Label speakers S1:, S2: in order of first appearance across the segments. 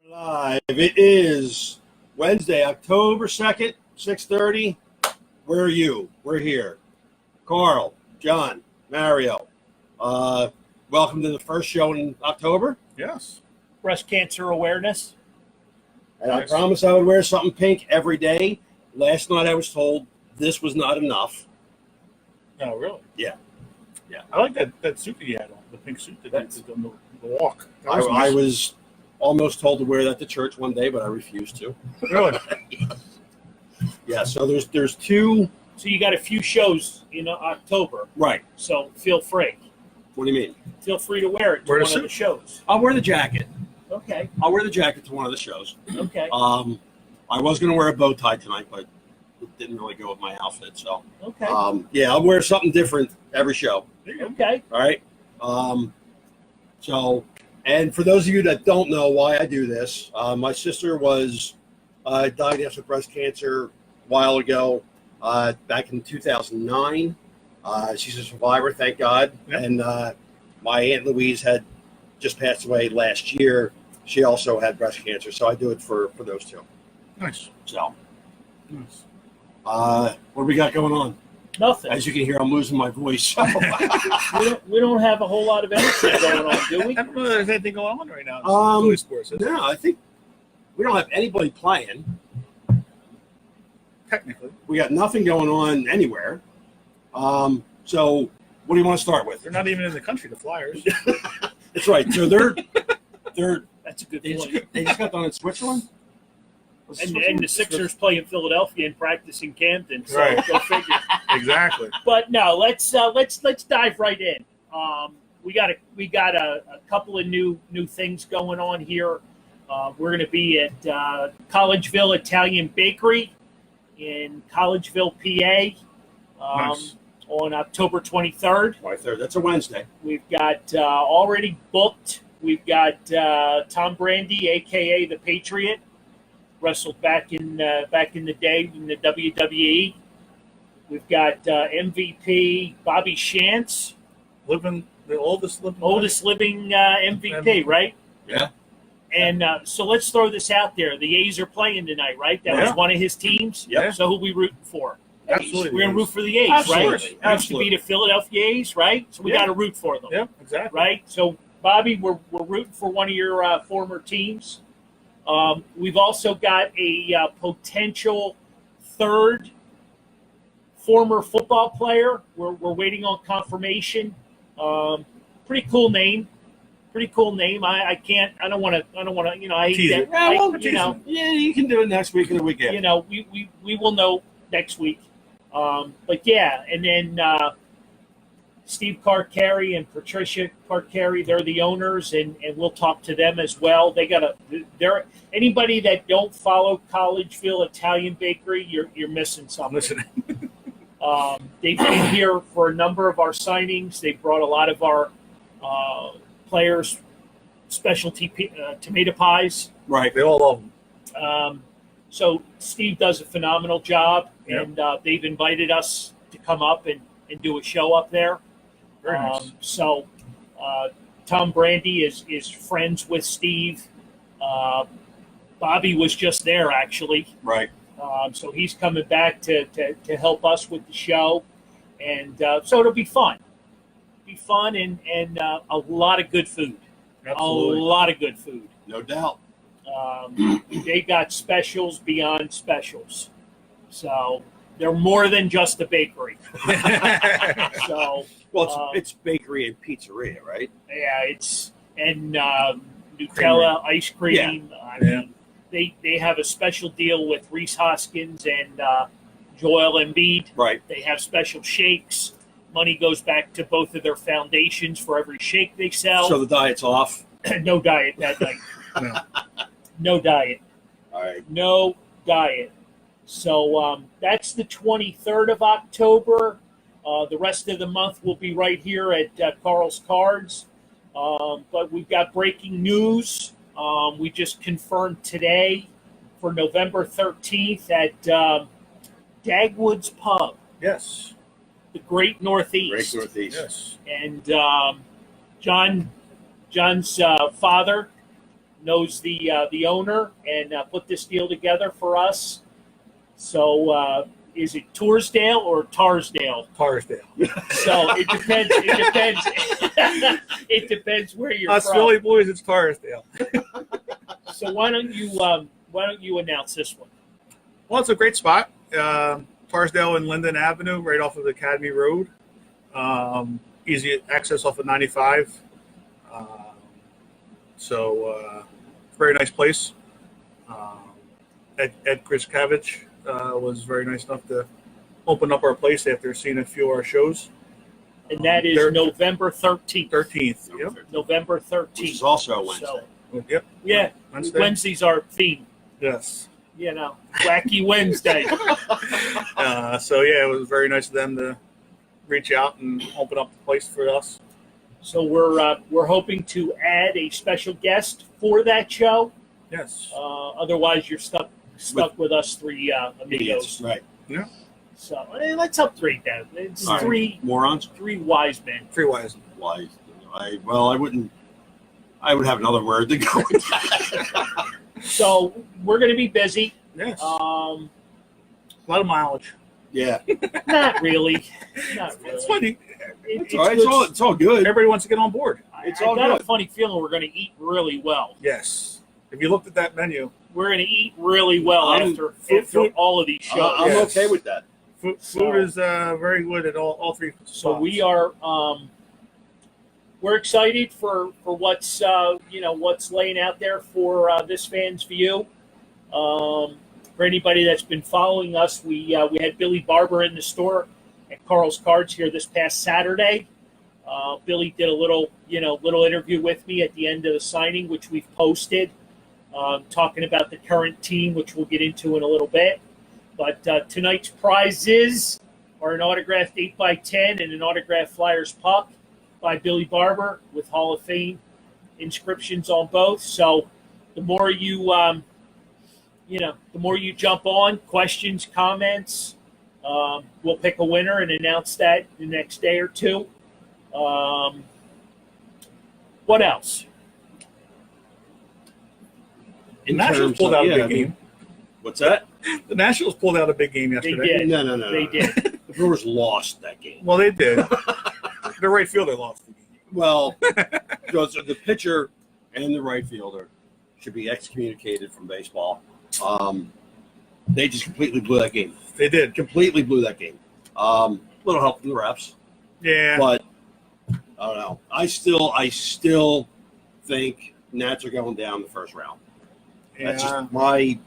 S1: Live. It is Wednesday, October 2nd, 6:30. Where are you? We're here. Carl, John, Mario. Welcome to the first show in October.
S2: Yes.
S3: Breast cancer awareness.
S1: And I promised I would wear something pink every day. Last night I was told this was not enough.
S2: Oh, really?
S1: Yeah.
S2: I like that suit that you had on, the pink suit that you did on the walk. That was
S1: I
S2: nice.
S1: was almost told to wear that to church one day, but I refused to.
S2: Really?
S1: Yeah, so there's two.
S3: So you got a few shows in October.
S1: Right.
S3: So feel free.
S1: What do you mean?
S3: Feel free to wear it to
S2: Wear the
S3: one of
S2: suit.
S3: the shows.
S1: I'll wear the jacket.
S3: Okay.
S1: I'll wear the jacket to one of the shows.
S3: Okay.
S1: I was going to wear a bow tie tonight, but it didn't really go with my outfit. So,
S3: Okay.
S1: yeah, I'll wear something different every show.
S3: Okay.
S1: All right. So, and for those of you that don't know why I do this, my sister was diagnosed with breast cancer a while ago, back in 2009. She's a survivor, thank God.
S2: Yep.
S1: And my Aunt Louise had just passed away last year. She also had breast cancer, so I do it for those two.
S2: Nice.
S1: So,
S2: Nice.
S1: what do we got going on?
S3: Nothing.
S1: As you can hear, I'm losing my voice.
S3: We don't have a whole lot of anything going on, do we?
S2: I don't know if there's anything going on right now.
S1: Um,
S2: Philly sports, is it?
S1: No, I think we don't have anybody playing.
S2: Technically.
S1: We got nothing going on anywhere. So what do you want to start with?
S2: They're not even in the country, the Flyers.
S1: That's right. So they're
S3: That's a good
S1: they
S3: point.
S1: just got done in Switzerland.
S3: And the Sixers play in Philadelphia and practice in Camden. So
S2: Right.
S3: go figure.
S2: Exactly.
S3: But no, let's dive right in. We got a couple of new things going on here. We're going to be at Collegeville Italian Bakery in Collegeville, PA,
S2: Nice.
S3: on October 23rd.
S1: That's a Wednesday.
S3: We've got already booked. We've got Tom Brandi, aka the Patriot, wrestled back in the day in the WWE. We've got MVP Bobby Shantz,
S2: The oldest
S3: living MVP, right?
S1: Yeah.
S3: And so let's throw this out there. The A's are playing tonight, right? That was
S2: Yeah.
S3: one of his teams.
S1: Yep.
S3: So who we rooting for?
S2: Absolutely.
S3: We're going to root for the A's,
S1: Absolutely.
S3: right? Used to
S1: Absolutely.
S3: be the Philadelphia A's, right? So we
S2: Yeah.
S3: got to root for them,
S2: Yeah, exactly.
S3: right? So, Bobby, we're rooting for one of your former teams. We've also got a potential third former football player. We're waiting on confirmation. Pretty cool name. I don't want to. I hate
S2: Tease
S3: that.
S2: it.
S1: Yeah, you can do it next week and the week after.
S3: We will know next week. But yeah, and then Steve Carcari and Patricia Carcari, they're the owners, and we'll talk to them as well. They're anybody that don't follow Collegeville Italian Bakery, you're missing something.
S2: Listen.
S3: They've been here for a number of our signings. They brought a lot of our players specialty tomato pies.
S1: Right.
S2: They all love them.
S3: So Steve does a phenomenal job,
S2: Yep.
S3: and they've invited us to come up and do a show up there.
S2: Very nice.
S3: So Tom Brandi is friends with Steve. Bobby was just there, actually.
S1: Right.
S3: So he's coming back to help us with the show. And so it'll be fun. And a lot of good food.
S2: Absolutely.
S3: A lot of good food.
S1: No doubt.
S3: They got specials beyond specials. So they're more than just a bakery. So
S1: Well, it's bakery and pizzeria, right?
S3: yeah, it's and Nutella ice cream.
S1: Yeah.
S3: I mean, they have a special deal with Reese Hoskins and Joel Embiid.
S1: Right.
S3: They have special shakes. Money goes back to both of their foundations for every shake they sell.
S1: So the diet's off.
S3: No diet that night.
S2: No.
S3: No diet.
S1: All right.
S3: No diet. So that's the 23rd of October. The rest of the month will be right here at Carl's Cards. But we've got breaking news. We just confirmed today for November 13th at Dagwood's Pub,
S2: Yes.
S3: the Great Northeast.
S1: Great Northeast.
S2: Yes.
S3: And John's father knows the owner and put this deal together for us. So is it Toursdale or Tarsdale?
S2: Tarsdale.
S3: So it depends. It depends. It depends where you're
S2: Us
S3: from.
S2: Philly boys, it's Tarsdale.
S3: So why don't you announce this one?
S2: Well, it's a great spot. Tarsdale and Linden Avenue, right off of Academy Road. Easy access off of 95. Very nice place. Ed Kriskavich was very nice enough to open up our place after seeing a few of our shows.
S3: And that is November 13th.
S2: 13th. Yep.
S3: November 13th.
S1: Which is also a Wednesday.
S3: So,
S2: Yep.
S3: yeah. Wednesdays are themed.
S2: Yes.
S3: You know, Wacky Wednesday.
S2: It was very nice of them to reach out and open up the place for us.
S3: So we're hoping to add a special guest for that show.
S2: Yes.
S3: Otherwise, you're stuck with us three amigos.
S1: Right.
S2: Yeah.
S3: So let's upgrade that. It's
S1: All right.
S3: three
S1: Morons.
S3: wise men.
S2: Free wise.
S1: Wise. I would have another word to go with that.
S3: So we're going to be busy.
S2: Yes.
S3: A
S2: A lot of mileage.
S1: Yeah.
S3: Not really. Not really.
S2: It's funny.
S3: It's,
S1: All right,
S3: good.
S1: it's all good.
S2: Everybody wants to get on board.
S1: It's
S3: I
S1: all
S3: got
S1: good.
S3: a funny feeling we're going to eat really well.
S2: Yes. If you looked at that menu,
S3: We're going to eat really well after all of these shows.
S1: I'm
S2: Yes.
S1: okay with that.
S2: food is very good at all three spots.
S3: So we are we're excited for what's what's laying out there for this fan's view. For anybody that's been following us, we had Billy Barber in the store at Carl's Cards here this past Saturday. Billy did a little interview with me at the end of the signing, which we've posted, talking about the current team, which we'll get into in a little bit. But tonight's prizes are an autographed 8x10 and an autographed Flyers puck by Billy Barber with Hall of Fame inscriptions on both. So the more you jump on, questions, comments, we'll pick a winner and announce that the next day or two. What else?
S2: The Nationals pulled out a big game.
S1: What's that?
S2: The Nationals pulled out a big game
S3: They
S2: yesterday.
S3: did.
S1: No.
S3: They did.
S1: The Brewers lost that game.
S2: Well, they did. The right fielder lost the game.
S1: Well, because the pitcher and the right fielder should be excommunicated from baseball. They just completely blew that game.
S2: They did.
S1: Completely blew that game. Little help from the refs,
S2: Yeah.
S1: but I don't know. I still think Nats are going down the first round. That's just my.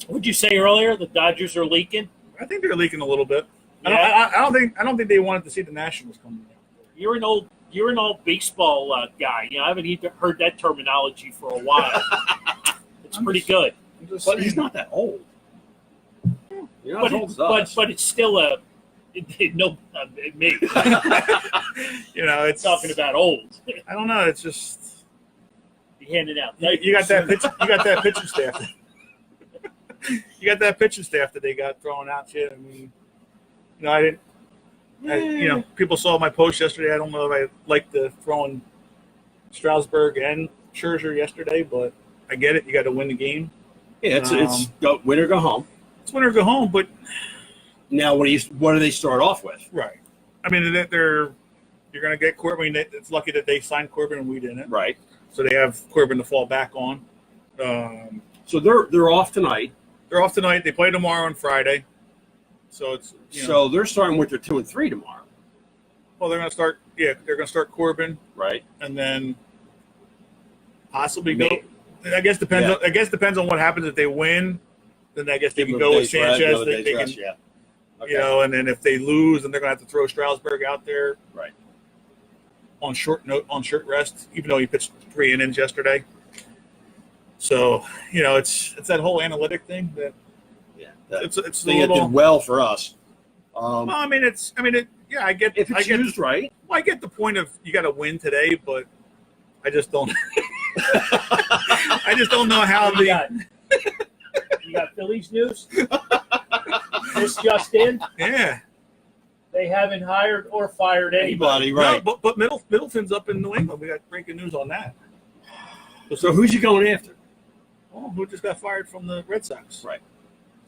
S3: What'd you say earlier? The Dodgers are leaking?
S2: I think they're leaking a little bit.
S3: Yeah.
S2: I don't think they wanted to see the Nationals coming down.
S3: You're an old baseball guy. I haven't even heard that terminology for a while. It's pretty good.
S1: But he's not that old. You're not as old as us.
S3: But it's still me.
S2: It's
S3: Talking about old.
S2: I don't know. It's just
S3: You're handing out.
S2: you got that pitch. You got that pitching staff. You got that pitching staff that they got thrown out to you. I mean, I didn't. People saw my post yesterday. I don't know if I liked the throwing Strasburg and Scherzer yesterday, but I get it. You got to win the game.
S1: Yeah, it's go win or go home.
S2: It's win or go home, but
S1: Now, what do they start off with?
S2: right. I mean, you're going to get Corbin. It's lucky that they signed Corbin and we didn't.
S1: Right.
S2: So they have Corbin to fall back on.
S1: So they're off tonight.
S2: They're off tonight. They play tomorrow and Friday. So it's
S1: So they're starting with their 2 and 3 tomorrow.
S2: well, they're going to start. Yeah, they're going to start Corbin
S1: Right.
S2: and then possibly
S1: Maybe.
S2: go. I guess depends.
S1: Yeah.
S2: I guess depends on what happens if they win. Then I guess they
S1: Give
S2: can
S1: them a
S2: go with
S1: day's rest,
S2: Sanchez.
S1: another
S2: They
S1: day's
S2: can,
S1: rest, yeah. Okay.
S2: and then if they lose, then they're going to have to throw Strasburg out there.
S1: Right.
S2: On short rest, even though he pitched 3 innings yesterday. So it's that whole analytic thing that
S1: Yeah.
S2: it's a
S1: thing that
S2: little.
S1: did well for us.
S2: Well, I get.
S1: If it's used right.
S2: I get the point of you got to win today, but I just don't. I just don't know how
S3: You got Phillies news? This just in.
S2: Yeah.
S3: They haven't hired or fired anybody.
S1: Anybody, right.
S2: No, but Middleton's up in New England. We got breaking news on that.
S1: So who's you going after?
S2: Oh, who just got fired from the Red Sox?
S1: Right.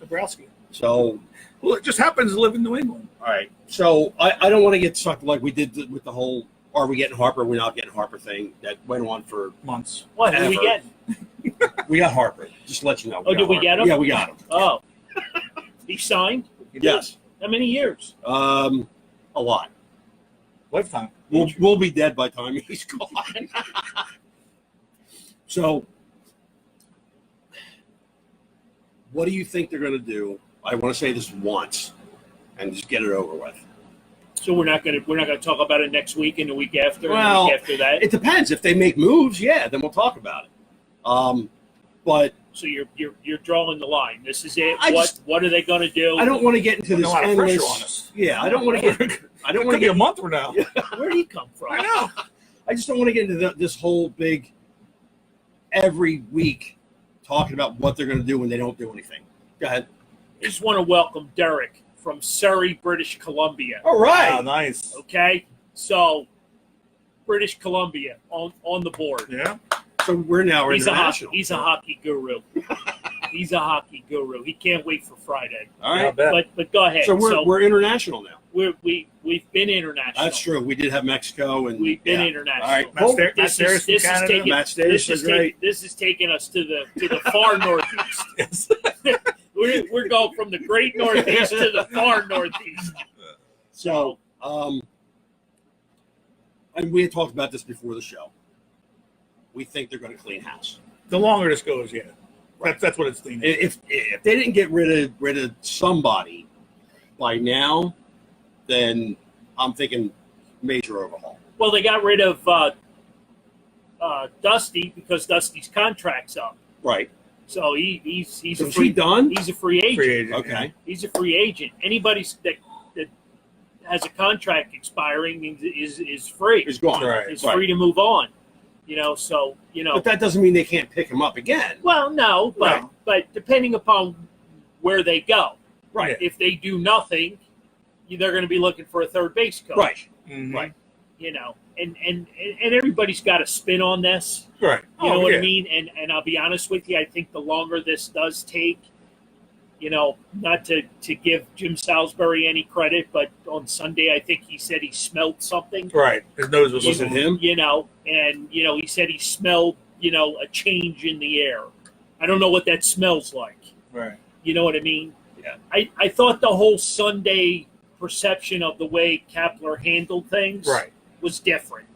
S2: Dabrowski.
S1: So,
S2: Well, it just happens to live in New England.
S1: all right. So I don't want to get sucked like we did with the whole "Are we getting Harper? We're not getting Harper" thing that went on for
S2: Months.
S3: What did we
S1: Ever.
S3: get?
S1: We got Harper. Just to let you know.
S3: Oh, did we get him?
S1: Yeah, we got him.
S3: Oh, he signed.
S1: Yes.
S3: How many years?
S1: A lot.
S2: Lifetime.
S1: We'll be dead by the time he's gone. So, what do you think they're going to do? I want to say this once, and just get it over with.
S3: So we're not gonna talk about it next week and the week after and
S1: Well,
S3: the week after that.
S1: It depends. If they make moves, yeah, then we'll talk about it. But
S3: So you're drawing the line. This is it.
S1: I
S3: What are they going to do?
S1: I don't want to get into
S2: Putting
S1: this
S2: a lot of pressure
S1: endless.
S2: on us.
S1: Yeah, I don't want to get. I don't
S2: It
S1: want
S2: could
S1: to
S2: be a
S1: get.
S2: month from now.
S3: Where did he come from?
S2: I know.
S1: I just don't want to get into this whole big. Every week, talking about what they're going to do when they don't do anything. Go ahead.
S3: I just want to welcome Derek from Surrey, British Columbia.
S1: All
S2: Wow, nice.
S3: Okay, so British Columbia on the board.
S2: Yeah.
S1: So we're now
S3: He's a
S1: international.
S3: hockey guru. He's a hockey guru. He can't wait for Friday.
S1: All
S2: Yeah, I
S1: right.
S2: bet.
S3: But go ahead.
S1: So we're international now.
S3: We've been international.
S1: That's true. We did have Mexico and
S3: We've been
S1: yeah.
S3: international.
S1: All right.
S2: Matt
S1: Well,
S2: Stairs
S3: This
S2: from
S3: is
S2: Canada.
S3: taking
S1: Matt Stairs is great.
S3: This is taking us to the far northeast.
S2: Yes.
S3: We're going from the great northeast to the far northeast.
S1: So, and we had talked about this before the show. We think they're going to clean house.
S2: The longer this goes, yeah. That's what it's leaning.
S1: If they didn't get rid of somebody by now, then I'm thinking major overhaul.
S3: Well, they got rid of Dusty because Dusty's contract's up.
S1: Right.
S3: So he's a
S1: So is
S3: free
S1: he done?
S3: He's a free agent.
S2: Free agent.
S1: Okay.
S3: He's a free agent. Anybody that has a contract expiring is free.
S1: He's gone.
S2: Right.
S3: Is
S1: Right.
S3: free to move on. So
S1: But that doesn't mean they can't pick him up again.
S3: Well, no,
S2: Right.
S3: but depending upon where they go,
S1: Right.
S3: if they do nothing, they're going to be looking for a third base coach.
S1: Right.
S2: Mhm.
S1: Right.
S3: And everybody's got a spin on this.
S2: Right.
S3: You know what
S2: yeah.
S3: I mean? And I'll be honest with you, I think the longer this does take, not to give Jim Salisbury any credit, but on Sunday I think he said he smelled something.
S2: Right. His nose was
S1: Was it him?
S3: He said he smelled, a change in the air. I don't know what that smells like.
S2: Right.
S3: You know what I mean?
S1: Yeah.
S3: I thought the whole Sunday perception of the way Kapler handled things
S2: Right.
S3: was different.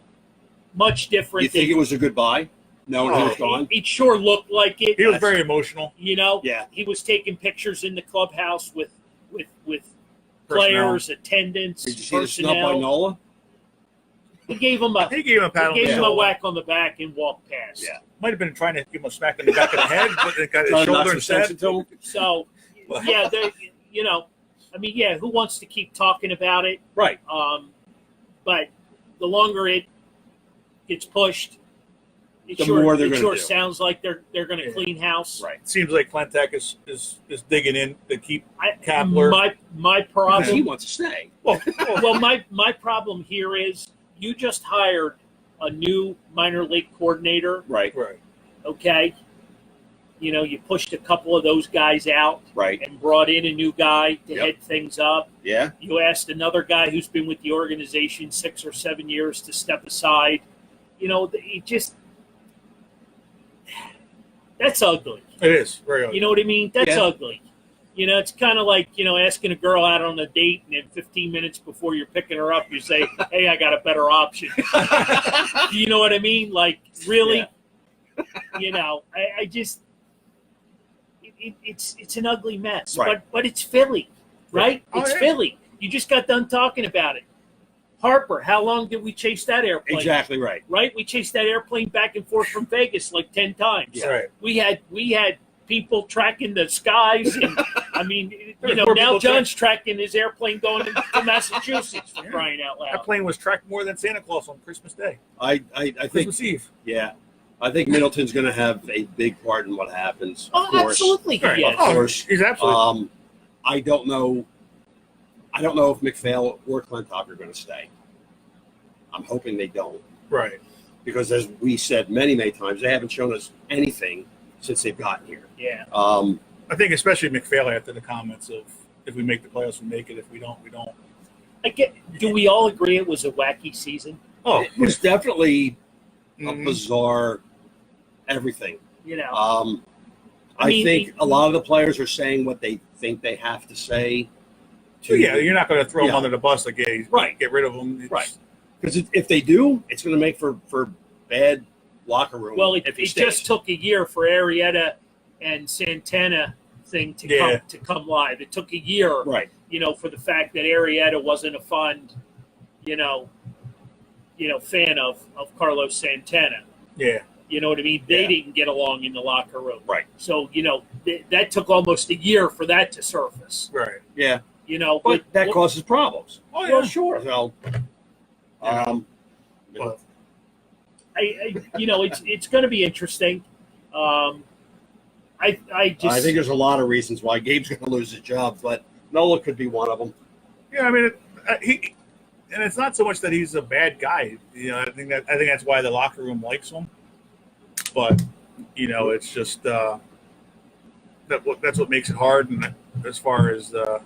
S3: Much different.
S1: You think it was a goodbye? No,
S2: Oh,
S1: he was gone.
S3: It sure looked like it.
S2: He was very emotional.
S1: Yeah.
S3: He was taking pictures in the clubhouse with
S2: Personnel.
S3: players, attendants,
S1: Did you see the snub by
S3: personnel.
S1: Nola?
S3: He gave him a
S2: He gave him a pat on the
S3: gave him a
S2: shoulder.
S3: whack on the back and walked past.
S1: Yeah.
S2: Might have been trying to give him a smack in the back of the head, but it got his
S1: Knock
S2: shoulder
S1: some
S2: instead.
S1: sense into him.
S3: So yeah, who wants to keep talking about it?
S1: Right.
S3: But the longer it gets pushed, it
S1: The
S3: sure,
S1: more they're
S3: it
S1: gonna
S3: sure
S1: do.
S3: sounds like they're going to
S2: Yeah.
S3: clean house.
S1: Right.
S2: Seems like Clentac is digging in to keep
S3: I,
S2: Kapler.
S3: my
S1: Because he
S3: problem.
S1: wants to stay.
S3: Well, my problem here is you just hired a new minor league coordinator.
S1: Right.
S2: Right.
S3: Okay, you pushed a couple of those guys out
S1: Right.
S3: and brought in a new guy to
S1: Yep.
S3: head things up.
S1: Yeah.
S3: You asked another guy who's been with the organization 6 or 7 years to step aside. It just that's ugly.
S2: It is very ugly.
S3: You know what I mean? That's
S1: Yeah.
S3: ugly. It's kind of like, asking a girl out on a date, and then 15 minutes before you're picking her up, you say, hey, I got a better option. Do you know what I mean? Like, really? I just it's an ugly mess.
S1: Right.
S3: But it's Philly, right?
S2: Oh,
S3: It's
S2: yeah.
S3: Philly. You just got done talking about it. Harper, how long did we chase that airplane?
S1: Exactly right.
S3: Right? We chased that airplane back and forth from Vegas like 10 times.
S1: Yeah.
S2: Right.
S3: We had people tracking the skies, and I mean,
S2: There were
S3: now
S2: people
S3: John's tracking his airplane going to Massachusetts for crying out
S2: That
S3: loud.
S2: plane was tracked more than Santa Claus on Christmas Day,
S1: I think
S2: Christmas Eve.
S1: yeah. I think Middleton's going to have a big part in what happens. Of
S3: Oh,
S1: course.
S3: absolutely, he
S2: Right.
S3: is.
S1: Of course.
S2: He's absolutely.
S1: I don't know. I don't know if McPhail or Clintock are going to stay. I'm hoping they don't.
S2: Right.
S1: because as we said many, many times, they haven't shown us anything since they've gotten here.
S3: Yeah.
S2: I think especially McPhail after the comments of if we make the playoffs, we make it. If we don't, we don't.
S3: Do we all agree it was a wacky season?
S2: Oh,
S1: It was definitely a
S2: Mhm.
S1: bizarre everything.
S3: You know,
S1: I
S3: mean,
S1: think a lot of the players are saying what they think they have to say.
S2: So yeah, you're not going to throw them
S1: Yeah.
S2: under the bus like, yeah,
S1: Right.
S2: get rid of them. It's,
S3: Right.
S1: Because if they do, it's going to make for bad locker room.
S3: well, it
S1: if he
S3: just
S1: stays.
S3: took a year for Arrieta and Santana thing to come live. It took a year,
S1: Right.
S3: for the fact that Arrieta wasn't a fond, fan of Carlos Santana.
S2: Yeah.
S3: You know what I mean? They
S1: Yeah.
S3: didn't get along in the locker room.
S1: Right.
S3: So, that took almost a year for that to surface.
S2: Right.
S1: Yeah.
S3: But
S1: that causes problems.
S2: Oh, yeah.
S3: well, sure.
S1: So,
S2: But
S3: it's going to be interesting. I just
S1: I think there's a lot of reasons why Gabe's going to lose his job, but Nola could be one of them.
S2: yeah, I mean, and it's not so much that he's a bad guy. I think that's why the locker room likes him. But it's just that's what makes it hard. And as far as the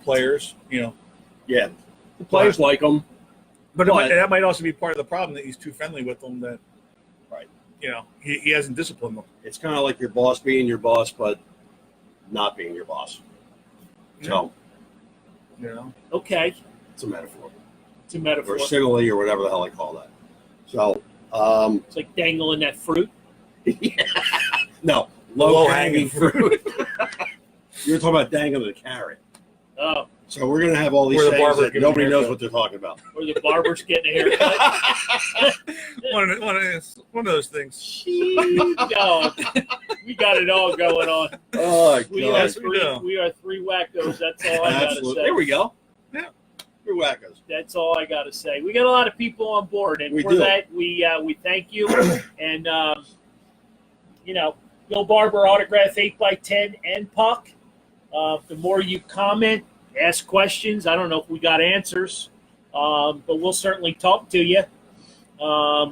S2: players,
S1: Yeah. The players like him.
S2: but
S1: But-
S2: that might also be part of the problem that he's too friendly with them. That
S1: Right.
S2: He hasn't disciplined them.
S1: It's kind of like your boss being your boss, but not being your boss. So
S3: okay.
S1: it's a metaphor.
S3: It's a metaphor.
S1: Or simile or whatever the hell I call that. So,
S3: It's like dangling that fruit.
S1: no, low-hanging fruit. You were talking about dangling a carrot.
S3: Oh,
S1: So we're going to have all these
S2: Or the
S1: sayings
S2: barber
S1: that
S2: giving
S1: nobody
S2: a
S1: knows
S2: haircut.
S1: what they're talking about.
S3: or the barber's getting a haircut.
S2: one of those things.
S3: No, we got it all going on.
S1: Oh,
S3: We
S1: God.
S3: are
S2: Yes, we do.
S3: three wackos. That's all I got to
S1: Absolutely.
S3: say.
S1: There we go.
S2: Yeah.
S1: You're wackos.
S3: That's all I got to say. We got a lot of people on board, and
S1: We
S3: for
S1: do.
S3: that, we thank you. And Bill Barber autograph 8x10 and puck. The more you comment, ask questions. I don't know if we got answers, but we'll certainly talk to you.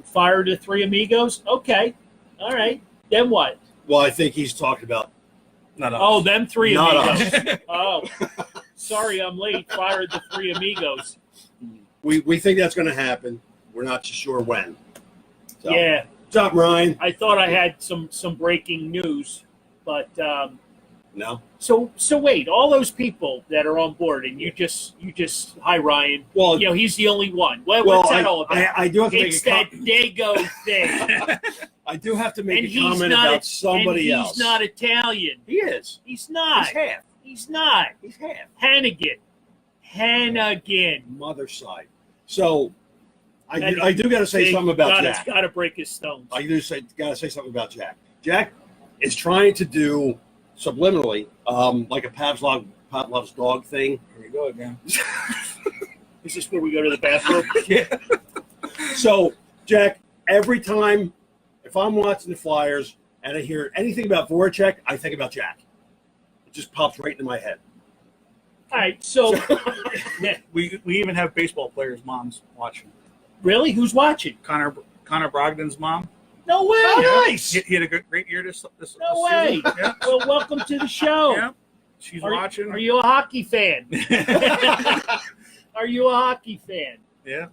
S3: Fire to Three Amigos. Okay, all right. Then what?
S1: Well, I think he's talking about
S2: Not us.
S3: Oh, them Three
S1: not
S3: Amigos.
S1: us.
S3: Oh, sorry, I'm late. Fired the Three Amigos.
S1: We think that's going to happen. We're not too sure when. So,
S3: Yeah.
S1: What's up, Ryan?
S3: I thought I had some breaking news, but
S1: No.
S3: so wait, all those people that are on board, and you just hi Ryan.
S1: Well,
S3: He's the only one. What's that all about?
S1: I do have to
S3: It's
S1: make a
S3: that Dago thing,
S1: I do have to
S3: and
S1: make a
S3: he's
S1: comment
S3: not
S1: about somebody
S3: and
S1: else.
S3: he's not Italian.
S1: He is.
S3: He's not.
S1: He's half.
S3: He's not.
S1: He's half.
S3: Hannigan.
S1: Mother's side. So I
S3: And
S1: do got to say something about Jack.
S3: Got to break his stones.
S1: I do got to say something about Jack. Jack is trying to do subliminally, like a Pavlov's dog thing.
S2: Here we go again.
S3: Is this where we go to the bathroom?
S1: Yeah. So, Jack, every time if I'm watching the Flyers and I hear anything about Voracek, I think about Jack. It just pops right into my head.
S3: All right. So,
S2: We even have baseball players' moms watching.
S3: really, who's watching?
S2: Connor Brogdon's mom.
S3: No way.
S1: Oh, nice.
S2: He had a great year this
S3: No
S2: season.
S3: way.
S2: Yeah.
S3: Well, welcome to the show.
S2: Yeah. She's
S3: Are,
S2: watching.
S3: are you a hockey fan? Are you a hockey fan?
S2: Yeah.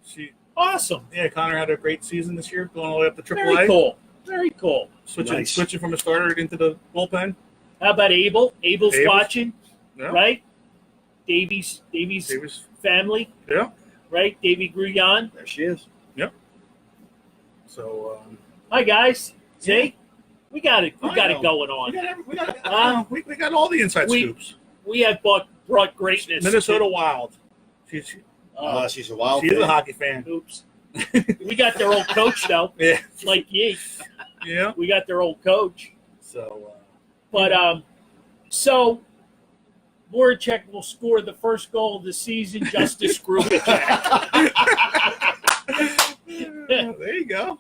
S3: Awesome.
S2: Connor had a great season this year, going all the way up to
S3: Very
S2: AAA.
S3: cool. Very cool.
S2: Switching
S1: Nice.
S2: from a starter into the bullpen.
S3: How about Abel? Abel's watching,
S2: Yeah.
S3: right? Davies
S2: He was.
S3: family,
S2: Yeah.
S3: right? Davy Gruyan.
S1: There she is.
S2: So.
S3: Hi guys. See,
S2: Yeah.
S3: we got it. We
S2: I
S3: got
S2: know.
S3: it going on.
S2: We got all the inside
S3: We-
S2: scoops.
S3: We have brought greatness.
S2: Minnesota Wild. She's
S1: She's a wild.
S2: she is
S1: thing.
S2: a hockey fan.
S3: Oops. We got their old coach though,
S2: Yeah.
S3: like ye.
S2: Yeah.
S3: We got their old coach.
S2: So.
S3: But so Voracek will score the first goal of the season just to screw with Jack.
S2: There you go.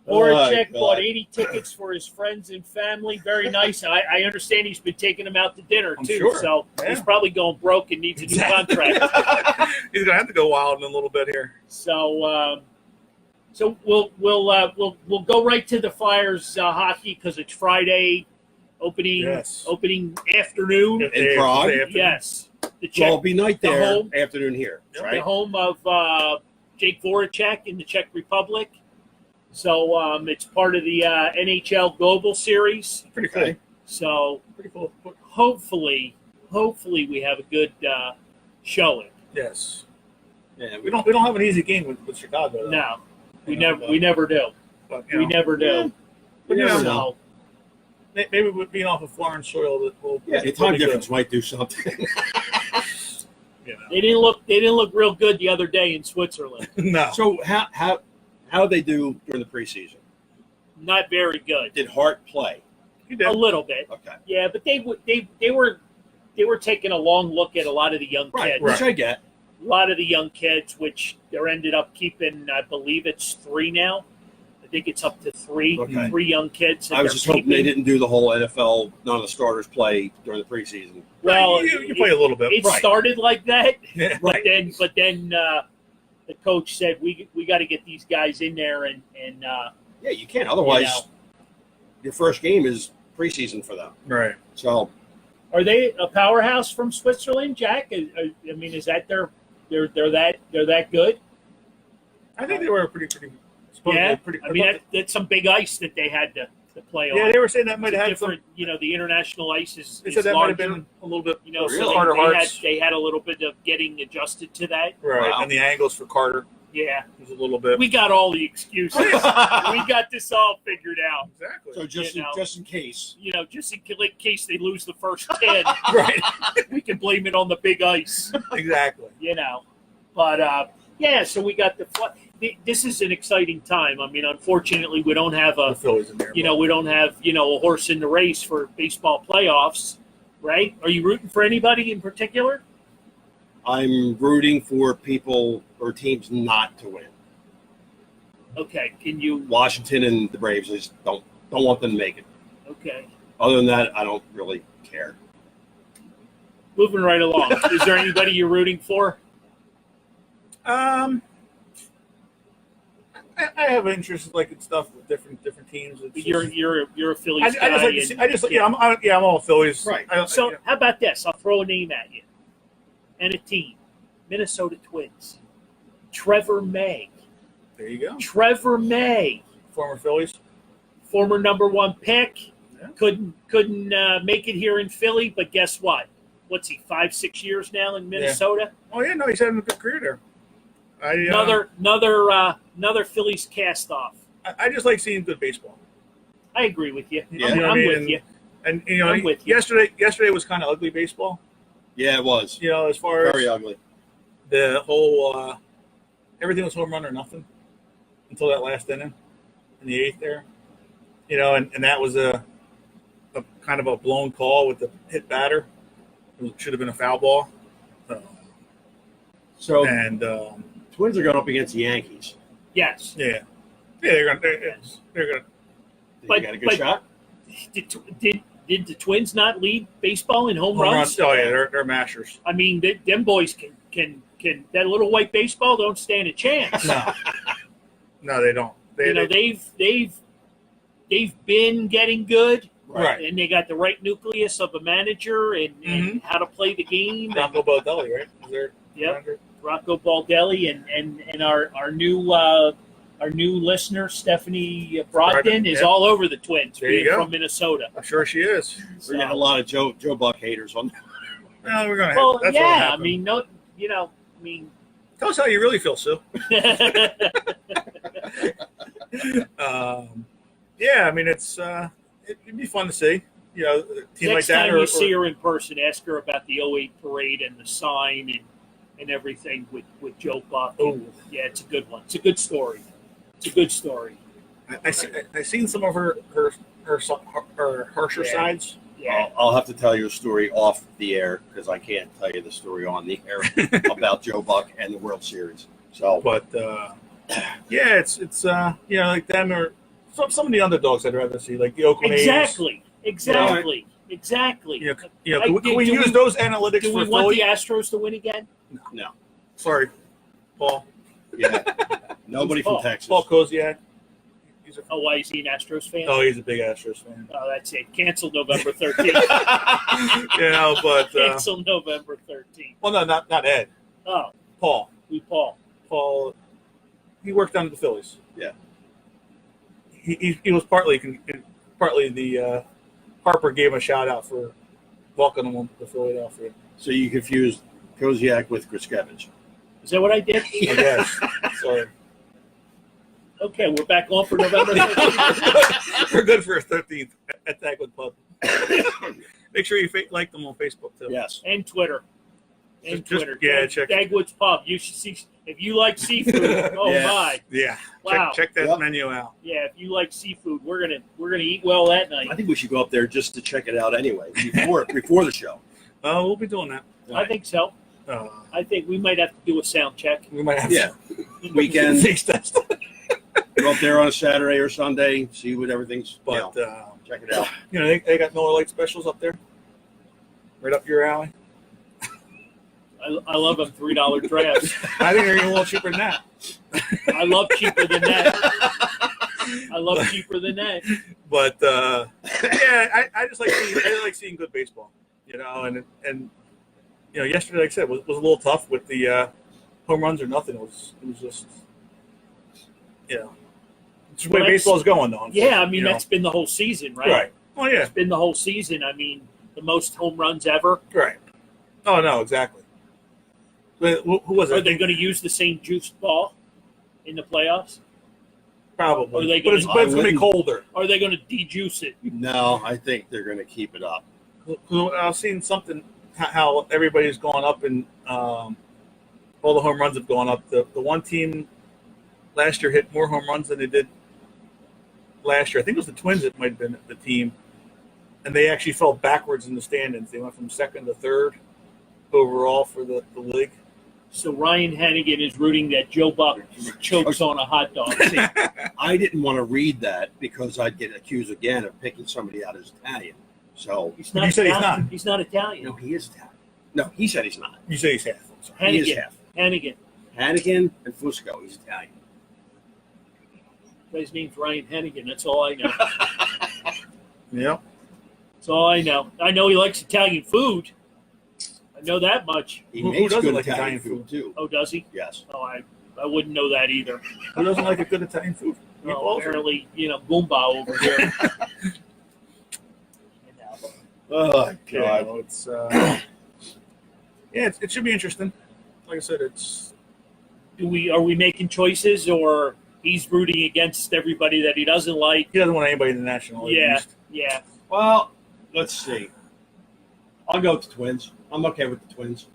S3: Voracek
S1: Oh,
S3: bought
S1: God.
S3: 80 tickets for his friends and family. Very nice. I understand he's been taking them out to dinner
S2: I'm
S3: too,
S2: sure.
S3: so
S2: Yeah.
S3: he's probably going broke and needs a new contract.
S2: He's gonna have to go wild in a little bit here.
S3: So So we'll go right to the Flyers hockey because it's Friday opening afternoon.
S1: In Prague?
S3: Yes, the
S1: Well,
S3: Czech,
S1: it'll be night
S3: the
S1: there,
S3: home-
S1: afternoon here,
S3: the
S1: right?
S3: home of Jake Voracek in the Czech Republic. So it's part of the NHL Global Series.
S2: Pretty cool.
S1: Okay.
S3: So
S2: Pretty cool.
S3: hopefully we have a good showing.
S2: Yes.
S1: Yeah,
S2: We don't have an easy game with Chicago. Though.
S3: No, we
S2: You know,
S3: never do.
S2: But,
S3: We never do.
S1: Yeah.
S2: But,
S1: You
S2: you
S1: never
S2: know,
S1: know.
S2: maybe with being off of foreign soil, that will
S1: Yeah, the time difference might do something.
S2: You know.
S3: They didn't look real good the other day in Switzerland.
S2: No.
S1: So how did they do during the preseason?
S3: Not very good.
S1: Did Hart play?
S2: You did.
S3: A little bit.
S1: Okay.
S3: Yeah, but they were taking a long look at a lot of the young kids.
S1: Which I get.
S3: A lot of the young kids, which they ended up keeping, I believe it's 3 now. I think it's up to 3.
S1: Okay.
S3: 3 young kids. that
S1: I was
S3: they're
S1: just hoping they
S3: keeping.
S1: didn't do the whole NFL, none of the starters play during the preseason.
S3: Well,
S2: you play a little bit.
S3: it
S1: Right.
S3: started like that,
S2: Yeah.
S3: but then the coach said we got to get these guys in there and
S1: Yeah, you can't. Otherwise,
S3: You know.
S1: your first game is preseason for them.
S2: Right.
S1: So
S3: are they a powerhouse from Switzerland, Jack? I mean, is that they're that good?
S2: I think they were pretty.
S3: Yeah,
S2: Pretty,
S3: I mean that's some big ice that they had to play on.
S2: yeah, they were saying that might
S3: It's
S2: have had some.
S3: different. The international ice is.
S2: They
S3: is
S2: said that might have
S3: larger.
S2: been a little bit.
S3: So
S1: Really?
S2: Carter
S3: they had
S2: Hart's.
S3: they had a little bit of getting adjusted to that.
S2: Right,
S1: Wow.
S2: and the angles for Carter
S3: Yeah,
S2: was a little bit.
S3: we got all the excuses. we got this all figured out.
S2: Exactly.
S1: so just
S3: You know.
S1: just in case.
S3: Just in case they lose the first 10,
S2: Right.
S3: we can blame it on the big ice.
S2: Exactly.
S3: But yeah, so we got this is an exciting time. I mean, unfortunately, we don't have
S2: The Phillies in there.
S3: we don't have a horse in the race for baseball playoffs, right? Are you rooting for anybody in particular?
S1: I'm rooting for people or teams not to win.
S3: Okay, can you?
S1: Washington and the Braves, I just don't want them to make it.
S3: Okay,
S1: Other than that, I don't really care.
S3: moving right along. Is there anybody you're rooting for?
S2: I have interest like in stuff with different teams. It's
S3: You're a Phillies guy.
S2: I just like to see. I'm all Phillies.
S1: Right.
S3: So how about this? I'll throw a name at you and a team: Minnesota Twins. Trevor May.
S2: there you go.
S3: Trevor May,
S2: Former Phillies.
S3: former number 1 pick,
S2: Yeah.
S3: couldn't make it here in Philly, but guess what? What's he? 5-6 years now in Minnesota.
S2: Oh yeah, no, he's having a good career there.
S3: Another Phillies cast off.
S2: I just like seeing good baseball.
S3: I agree with you.
S1: Yeah.
S3: I'm,
S2: You know what
S3: I'm
S2: I mean?
S3: with you.
S2: And
S3: I'm with you.
S2: yesterday was kind of ugly baseball.
S1: Yeah, it was.
S2: As far
S1: Very
S2: as
S1: ugly.
S2: the whole everything was home run or nothing until that last inning in the 8th there. And that was a kind of a blown call with the hit batter. It should have been a foul ball.
S1: So
S2: And
S1: Twins are going up against the Yankees.
S3: Yes.
S2: yeah, they're gonna.
S3: Yes.
S2: They're gonna.
S1: Did
S3: But-
S1: you got a good
S3: but-
S1: shot?
S3: Did the Twins not lead baseball in home
S2: Home
S3: runs?
S2: runs. Oh yeah, they're mashers.
S3: I mean, them boys can that little white baseball don't stand a chance.
S2: No, they don't.
S3: They've been getting good,
S2: Right.
S3: and they got the right nucleus of a manager and how to play the game.
S2: Bronco Baldelli, right? Is there?
S3: Yep. Rocco Baldelli and our new listener Stephanie Brogdon is
S2: Yep.
S3: all over the Twins,
S2: There you
S3: being
S2: go.
S3: from Minnesota.
S2: I'm sure she is.
S1: We're getting a lot of Joe Buck haters on that.
S2: Well, we're gonna.
S3: Well,
S2: That's what
S3: yeah, I
S2: happened.
S3: mean, no, I mean,
S2: Tell us how you really feel, Sue. Yeah, I mean, it'd be fun to see. A team like
S3: next
S2: that.
S3: time you see her in person, ask her about the '08 parade and the sign and everything with Joe Buck.
S2: Oh.
S3: Yeah, it's a good one. It's a good story. It's a good story.
S2: I seen some of her harsher
S3: Yeah.
S2: sides.
S3: Yeah.
S1: I'll have to tell you a story off the air because I can't tell you the story on the air about Joe Buck and the World Series. So,
S2: But yeah, it's like them or some of the underdogs I'd rather see, like the Oakland A's.
S3: Exactly.
S2: Can we use those analytics
S3: Do
S2: for
S3: we want
S2: Philly?
S3: the Astros to win again?
S1: no.
S2: Sorry, Paul.
S1: Yeah. Nobody from
S3: Paul?
S1: Texas.
S2: Paul Koziak.
S3: Oh, why is he an Astros fan?
S2: Oh, he's a big Astros fan.
S3: Oh, that's it. Cancel November 13th.
S2: But
S3: Cancel November 13th.
S2: well, no, not Ed.
S3: Oh,
S2: Paul.
S3: who's Paul?
S2: Paul. He worked down at the Phillies.
S1: Yeah.
S2: He was partly the Harper gave him a shout out for welcoming him to Philadelphia.
S1: So you confused Koziak with Griskevich.
S3: Is that what I did?
S2: I guess. Sorry.
S3: Okay, we're back on for November 13th.
S2: We're good for a 13th at Dagwood Pub. Make sure you like them on Facebook too.
S1: Yes.
S3: And Twitter. And
S2: Just-
S3: Twitter.
S2: yeah, check-
S3: Dagwood's Pub. You should see if you like seafood. Oh
S1: Yeah.
S3: my.
S2: Yeah.
S3: Wow.
S2: Check that
S1: Yep.
S2: menu out.
S3: Yeah, if you like seafood, we're gonna eat well that night.
S1: I think we should go up there just to check it out anyway before the show.
S2: We'll be doing that.
S3: I think so. I think we might have to do a sound check.
S2: We might have
S1: Yeah.
S2: to
S1: Weekend.
S2: face test.
S1: Go up there on a Saturday or Sunday, see what everything's.
S2: But
S1: Check it out.
S2: they got Miller Lite specials up there, right up your alley.
S3: I love them $3 drafts.
S2: I think they're even a little cheaper than that.
S3: I love cheaper than that. I love cheaper than that.
S2: But yeah, I just like seeing good baseball, and yesterday, like I said, was a little tough with the home runs or nothing. It was just it's the way
S3: Well,
S2: baseball's going though.
S3: Yeah, I mean that's been the whole season, right?
S2: Right. Well, yeah,
S3: It's been the whole season. I mean, the most home runs ever.
S2: right. Oh no, exactly. But who was
S3: Are
S2: it?
S3: they going to use the same juiced ball in the playoffs?
S2: Probably.
S3: Are they
S2: But it's
S1: gonna-
S2: going to be colder.
S3: Or are they going to de-juice it?
S1: No, I think they're going to keep it up.
S2: I've seen something how everybody's gone up and all the home runs have gone up. The one team last year hit more home runs than they did last year. I think it was the Twins that might have been the team, and they actually fell backwards in the standings. They went from second to third overall for the league.
S3: So Ryan Hannigan is rooting that Joe Buck chokes on a hot dog.
S1: See, I didn't want to read that because I'd get accused again of picking somebody out as Italian. So
S3: He's
S2: You said he's
S3: Italian.
S2: not.
S3: He's not Italian.
S1: no, he is Italian. No, he said he's not.
S2: You say he's half. I'm sorry.
S1: He is
S3: Hannigan.
S1: half.
S3: Hannigan.
S1: Hannigan and Fusco. He's Italian.
S3: His name's Ryan Hannigan. That's all I know.
S2: Yeah.
S3: That's all I know. I know he likes Italian food. I know that much.
S1: He
S2: Who
S1: makes
S2: doesn't
S1: good
S2: like
S1: Italian
S2: Italian
S1: food too.
S3: Oh, does he?
S1: Yes.
S3: Oh, I wouldn't know that either.
S2: Who doesn't like a good Italian food?
S3: Well,
S2: Meatballs?
S3: apparently, Goomba over here.
S1: Oh
S2: Yeah,
S1: God.
S2: it's it should be interesting. Like I said, it's
S3: Are we making choices, or he's rooting against everybody that he doesn't like?
S2: he doesn't want anybody in the National League
S3: Yeah,
S2: East.
S3: yeah.
S1: Well, let's see. I'll go with the Twins. I'm okay with the Twins.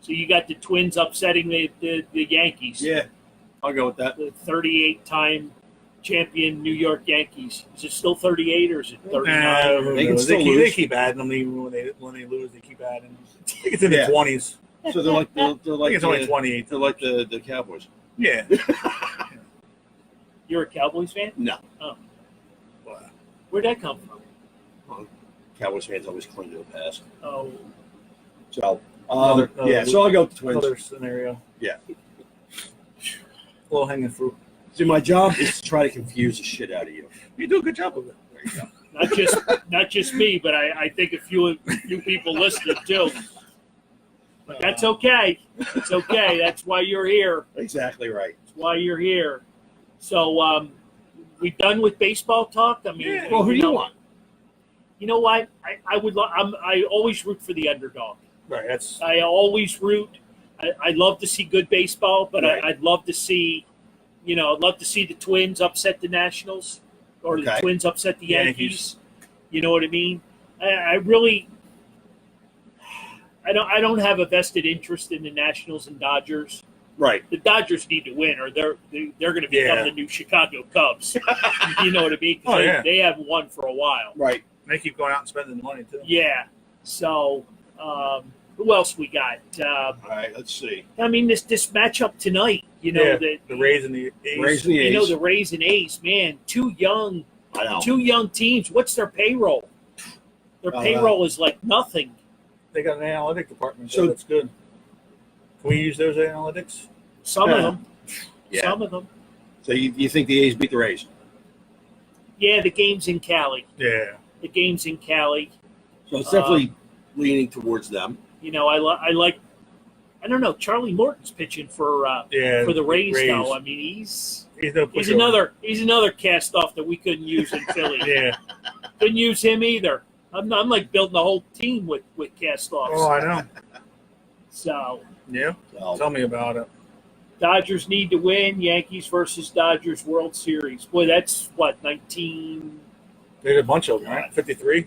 S3: So you got the Twins upsetting the Yankees.
S1: Yeah, I'll go with that.
S3: The 38-time champion New York Yankees. Is it still 38 or is it 39?
S2: Who
S1: They can
S2: knows?
S1: still
S2: They
S1: lose.
S2: keep adding them even when they lose. They keep adding them. I think it's in
S1: Yeah.
S2: the 20s.
S1: So they're like
S2: I think it's only 28.
S1: They're like the Cowboys.
S2: Yeah.
S3: You're a Cowboys fan?
S1: No,
S3: Where'd that come from?
S1: Cowboys fans always cling to the past.
S3: Oh,
S1: So
S2: Another-
S1: yeah, so I'll go with the Twins.
S2: Another scenario.
S1: Yeah.
S2: Low hanging fruit.
S1: See, my job is to try to confuse the shit out of you.
S2: You do a good job of it.
S1: There you go.
S3: not just me, but I think a few people listening too. But that's okay. It's okay. That's why you're here.
S1: Exactly right.
S3: That's why you're here. So we done with baseball talk. I mean,
S2: Yeah.
S1: Well, who do you want?
S3: You know what? I always root for the underdog.
S2: Right. That's
S3: I always root. I love to see good baseball, but
S1: Right.
S3: I'd love to see, I'd love to see the Twins upset the Nationals or the
S1: Okay.
S3: Twins upset the Yankees.
S2: Yankees.
S3: You know what I mean? I really, I don't have a vested interest in the Nationals and Dodgers.
S1: Right.
S3: The Dodgers need to win, or they're going to become
S2: Yeah.
S3: the new Chicago Cubs. You know what I mean? 'Cause
S2: Oh, yeah.
S3: they haven't won for a while.
S1: Right.
S2: they keep going out and spending the money too.
S3: Yeah. So, who else we got?
S1: All right. Let's see.
S3: I mean, this matchup tonight,
S2: Yeah,
S3: the
S2: the Rays and the A's.
S1: Rays and the A's.
S3: the Rays and A's, man, two young
S1: I know.
S3: teams. What's their payroll? Their
S1: I don't
S3: payroll is like nothing.
S2: They got an analytic department,
S1: So-
S2: so that's good. Can we use those analytics?
S3: Some of them.
S1: Yeah.
S3: Some of them.
S1: So you think the A's beat the Rays?
S3: Yeah, the game's in Cali.
S2: Yeah.
S3: The game's in Cali.
S1: So it's definitely leaning towards them.
S3: You know, I like. I don't know. Charlie Morton's pitching for the Rays, though. I mean, he's another cast off that we couldn't use in Philly.
S2: Yeah.
S3: Couldn't use him either. I'm like building a whole team with cast offs.
S2: Oh, I know.
S3: So
S2: Yeah.
S1: So,
S2: Tell me about it.
S3: Dodgers need to win. Yankees versus Dodgers World Series. Boy, that's what 1950s.
S2: There's a bunch of them, right? 53?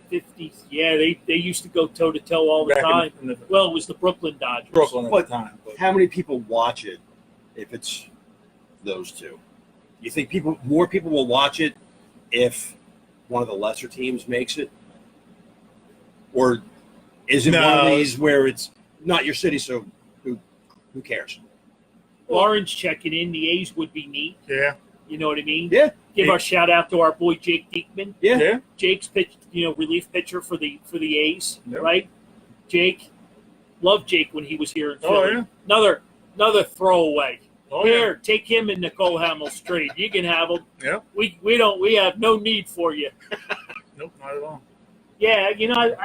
S3: Yeah, they used to go toe to toe all the
S2: Back
S3: time.
S2: in the
S3: Well, it was the Brooklyn Dodgers.
S2: Brooklyn at
S1: But
S2: the time. But
S1: how many people watch it if it's those two? You think more people will watch it if one of the lesser teams makes it? Or is it one of these where it's not your city, so who cares?
S3: Lawrence checking in. The A's would be neat.
S2: yeah.
S3: You know what I mean?
S1: Yeah.
S3: Give our shout out to our boy Jake Diekman.
S2: Yeah.
S3: Jake's pitch, relief pitcher for the A's,
S2: Yep.
S3: right? Jake, loved Jake when he was here in Philly.
S2: Oh, yeah.
S3: Another throwaway.
S2: Oh,
S3: Here, take him and Nicole Hamels trade. You can have him.
S2: Yeah.
S3: We have no need for you.
S2: Nope, not at all.
S3: Yeah,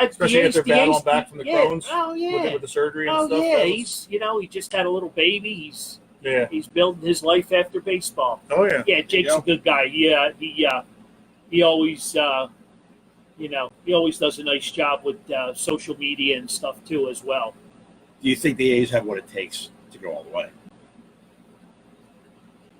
S2: Especially if they're battling back from the Crohn's
S3: Oh yeah.
S2: with the surgery and
S3: Oh
S2: stuff.
S3: yeah.
S2: That was-
S3: He just had a little baby.
S2: yeah.
S3: He's building his life after baseball.
S2: Oh, yeah.
S3: Yeah, Jake's a good guy. Yeah, he always he always does a nice job with social media and stuff too as well.
S1: Do you think the A's have what it takes to go all the way?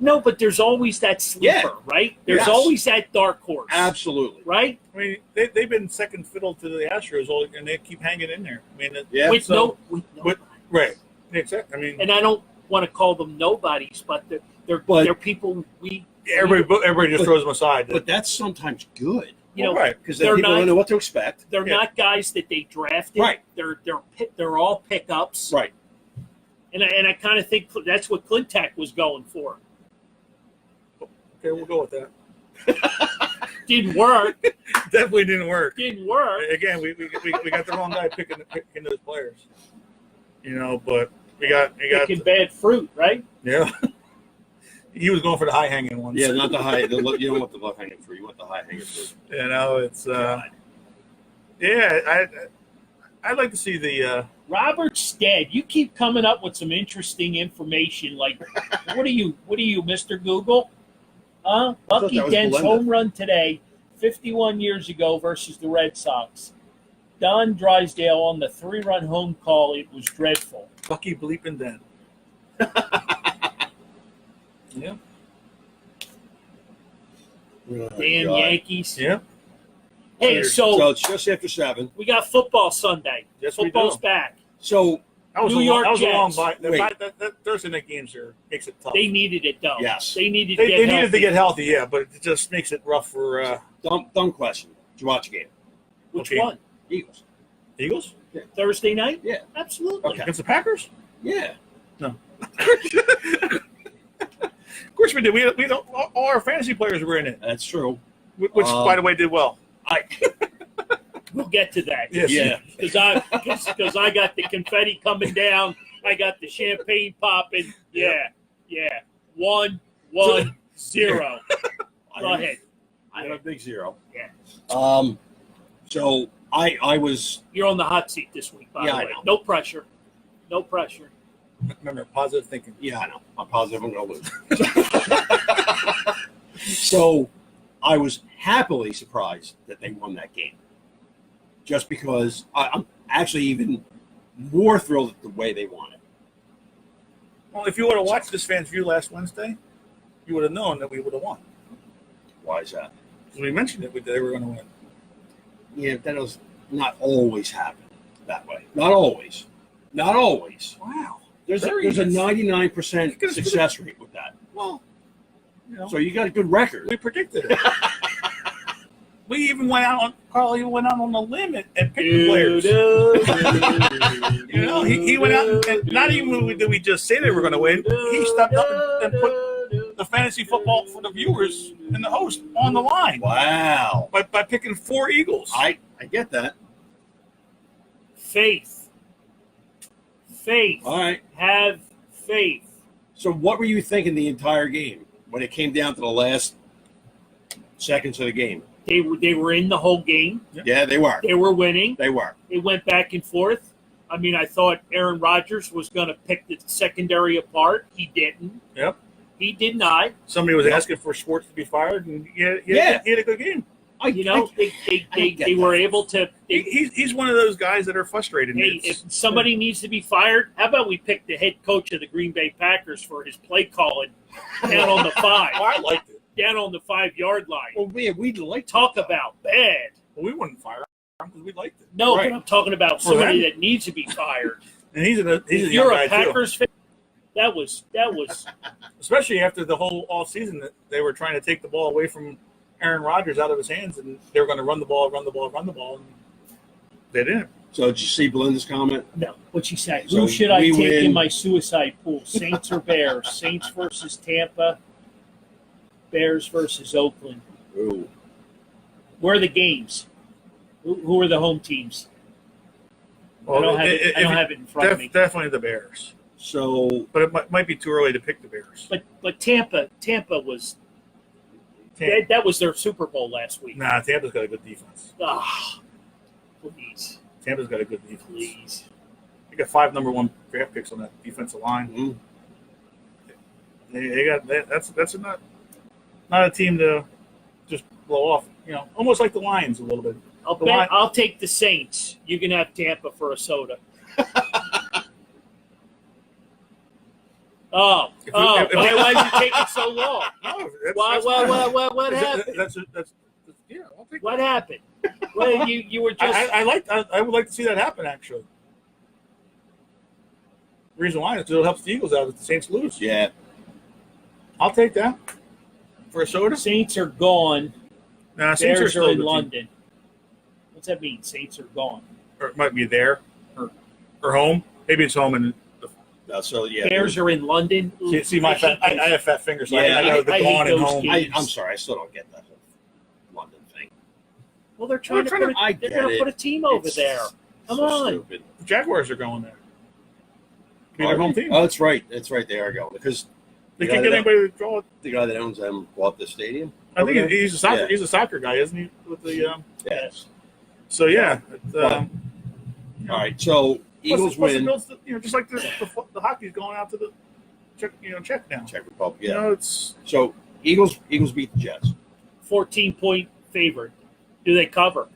S3: No, but there's always that sleeper, right? There's
S1: Yes.
S3: always that dark horse,
S1: Absolutely.
S3: right?
S2: I mean, they've been second fiddle to the Astros, and they keep hanging in there. I mean,
S1: Yeah.
S3: With
S2: so-
S3: nobody.
S2: right. Exactly. I mean,
S3: And I don't want to call them nobodies, but they're people
S2: everybody just throws them aside.
S1: But that's sometimes good
S2: right.
S1: because
S3: they're
S1: people
S3: not-
S1: don't know what to expect.
S3: They're
S2: Yeah.
S3: not guys that they drafted.
S1: Right.
S3: They're all pickups.
S1: Right.
S3: And I kind of think that's what Clintac was going for.
S2: Okay, we'll go with that.
S3: Didn't work.
S2: Definitely didn't work.
S3: Didn't work.
S2: Again, we got the wrong guy picking those players. But we got
S3: Picking bad fruit, right?
S2: yeah. He was going for the high hanging ones.
S1: Yeah, not the high. You don't want the low hanging fruit. You want the high hanging fruit.
S2: It's I'd like to see the
S3: Robert Stead, you keep coming up with some interesting information. Like, what are you, Mr. Google?
S1: thought
S3: Bucky
S1: that was
S3: Dent's
S1: Belinda.
S3: home run today, 51 years ago versus the Red Sox. Don Drysdale on the 3-run home call. It was dreadful.
S2: Bucky bleeping Den. Yeah.
S3: Damn
S1: God.
S3: Yankees.
S2: Yeah.
S3: Hey,
S1: So it's just after 7.
S3: we got football Sunday.
S2: Yes, we
S3: Football's
S2: do.
S3: back.
S1: So
S3: New York
S2: that was a long
S3: Jets.
S2: bye.
S1: Wait.
S2: That Thursday night games here makes it tough.
S3: They needed it, though.
S1: Yes.
S3: They needed
S2: They
S3: to get
S2: needed
S3: healthy.
S2: to get healthy, yeah, but it just makes it rough for
S1: dumb question. Did you watch a game?
S3: Which
S2: Okay.
S3: one?
S1: Eagles.
S2: Eagles
S3: Thursday night?
S1: Yeah.
S3: Absolutely.
S1: Okay.
S2: against the Packers.
S1: Yeah.
S2: Of course we did. We don't. All our fantasy players were in it,
S1: That's true.
S2: which by the way did well.
S3: We'll get to that.
S2: Yes.
S1: Yeah.
S3: Because I got the confetti coming down. I got the champagne popping. Yeah. 1-1-0. Go ahead.
S1: I had a big 0.
S3: Yeah.
S1: So I was.
S3: You're on the hot seat this week, by
S1: Yeah,
S3: the
S1: I
S3: way.
S1: know.
S3: No pressure. No pressure.
S2: Remember, positive thinking.
S1: Yeah, I know. I'm positive I'm going to lose. So I was happily surprised that they won that game. Just because I'm actually even more thrilled at the way they won it.
S2: Well, if you would have watched this fans view last Wednesday, you would have known that we would have won.
S1: Why is that?
S2: We mentioned it. They were going to win.
S1: Yeah, that does not always happen that way. Not always. Not always.
S2: Wow.
S1: There's a
S2: Very
S1: 99% success rate with that.
S2: Well,
S1: So you got a good record.
S2: we predicted it. We even went out on Carl. Even went out on the limb and picked the players. He went out and not even did we just say they were going to win. He stepped up and put the fantasy football for the viewers and the host on the line
S1: Wow.
S2: by picking 4 Eagles.
S1: I get that.
S3: Faith.
S1: All right.
S3: Have faith.
S1: So what were you thinking the entire game when it came down to the last seconds of the game?
S3: They were in the whole game.
S1: Yeah, they were.
S3: They were winning.
S1: They were.
S3: It went back and forth. I mean, I thought Aaron Rodgers was going to pick the secondary apart. He didn't.
S2: Yep.
S3: He did not.
S2: Somebody was asking for Schwartz to be fired, and he had a good game.
S3: They were able to.
S2: He's one of those guys that are frustrated.
S3: Hey, if somebody needs to be fired, how about we pick the head coach of the Green Bay Packers for his play calling down on the 5.
S2: I liked it.
S3: Down on the 5-yard line.
S1: Well, we'd like
S3: Talk about bad.
S2: Well, we wouldn't fire him because we liked it.
S3: No,
S1: Right.
S3: but I'm talking about somebody that needs to be fired.
S2: And he's a
S3: If
S2: young
S3: you're
S2: guy
S3: a Packers fan, that was
S2: especially after the whole off season that they were trying to take the ball away from Aaron Rodgers out of his hands, and they were going to run the ball, and they didn't.
S1: So did you see Belinda's comment?
S3: no. What she said?
S1: So
S3: Who should I
S1: we
S3: take
S1: win.
S3: in my suicide pool? Saints or Bears? Saints versus Tampa. Bears versus Oakland.
S1: Ooh.
S3: Where are the games? Who are the home teams?
S2: Well,
S3: I don't have it in front of me.
S2: Definitely the Bears,
S1: So
S2: but it might be too early to pick the Bears.
S3: But Tampa was that was their Super Bowl last week.
S2: Nah, Tampa's got a good defense.
S3: Ah, please,
S2: Tampa's got a good defense.
S3: please.
S2: They got 5 number 1 draft picks on that defensive line.
S1: mm,
S2: They got that's not a team to just blow off. Almost like the Lions a little bit.
S3: I'll take the Saints. You can have Tampa for a soda. Why is it taking so long?
S2: No,
S3: What happened?
S2: I'll take
S3: What
S2: that.
S3: happened? Well, you were just
S2: I would like to see that happen. Actually, the reason why is it helps the Eagles out if the Saints lose.
S1: yeah.
S2: I'll take that for a soda.
S3: Saints are gone.
S2: Nah, Saints
S3: Bears
S2: still
S3: are
S2: a
S3: in
S2: good team.
S3: London. What's that mean? Saints are gone.
S2: Or it might be there, or home. Maybe it's home and.
S1: So yeah.
S3: Bears are in London.
S2: See my fat. I have fat fingers, so
S1: Yeah,
S2: I know the
S3: I hate
S2: gone and
S3: those
S2: home.
S3: teams.
S1: I'm sorry. I still don't get that whole London thing.
S3: Well, they're trying to put
S1: I
S3: they're
S1: get
S3: going to
S1: it.
S3: put a team over
S1: It's
S3: there. Come
S1: so
S3: on.
S1: Stupid.
S2: The Jaguars are going there. Be their
S1: Are
S2: home
S1: they?
S2: team.
S1: Oh, that's right. That's right. They are going because
S2: They
S1: the
S2: can't
S1: guy
S2: get
S1: that-
S2: anybody to draw it.
S1: the guy that owns them bought the stadium.
S2: I think
S1: Okay.
S2: he's a soccer.
S1: Yeah.
S2: He's a soccer guy, isn't he? With the
S1: Yes.
S2: so yeah.
S1: All right. So Eagles win.
S2: Just like the hockey's going out to the check now.
S1: Czech Republic. Yeah.
S2: It's
S1: So Eagles beat the Jets.
S3: 14-point favorite. Do they cover?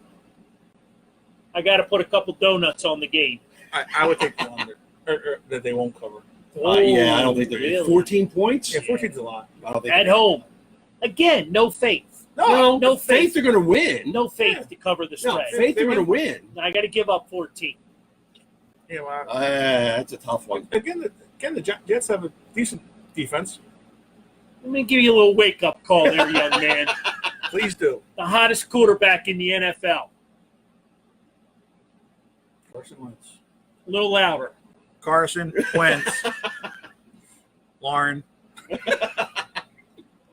S3: I got to put a couple donuts on the game.
S2: I would take the under or that they won't cover.
S1: Yeah, I don't think they're
S3: really?
S1: 14 points.
S2: Yeah, 14's a lot.
S1: I don't think
S3: At home. Again, no faith.
S1: No
S3: faith.
S1: faith. They're going to win.
S3: No faith to cover the
S1: No,
S3: spread.
S1: faith. They're going to win.
S3: I got to give up 14.
S2: Yeah, well,
S1: That's a tough one.
S2: again, the Jets have a decent defense.
S3: Let me give you a little wake-up call there, young man.
S2: Please do.
S3: The hottest quarterback in the NFL.
S2: Carson Wentz.
S3: A little louder.
S2: Carson Wentz. Lauren.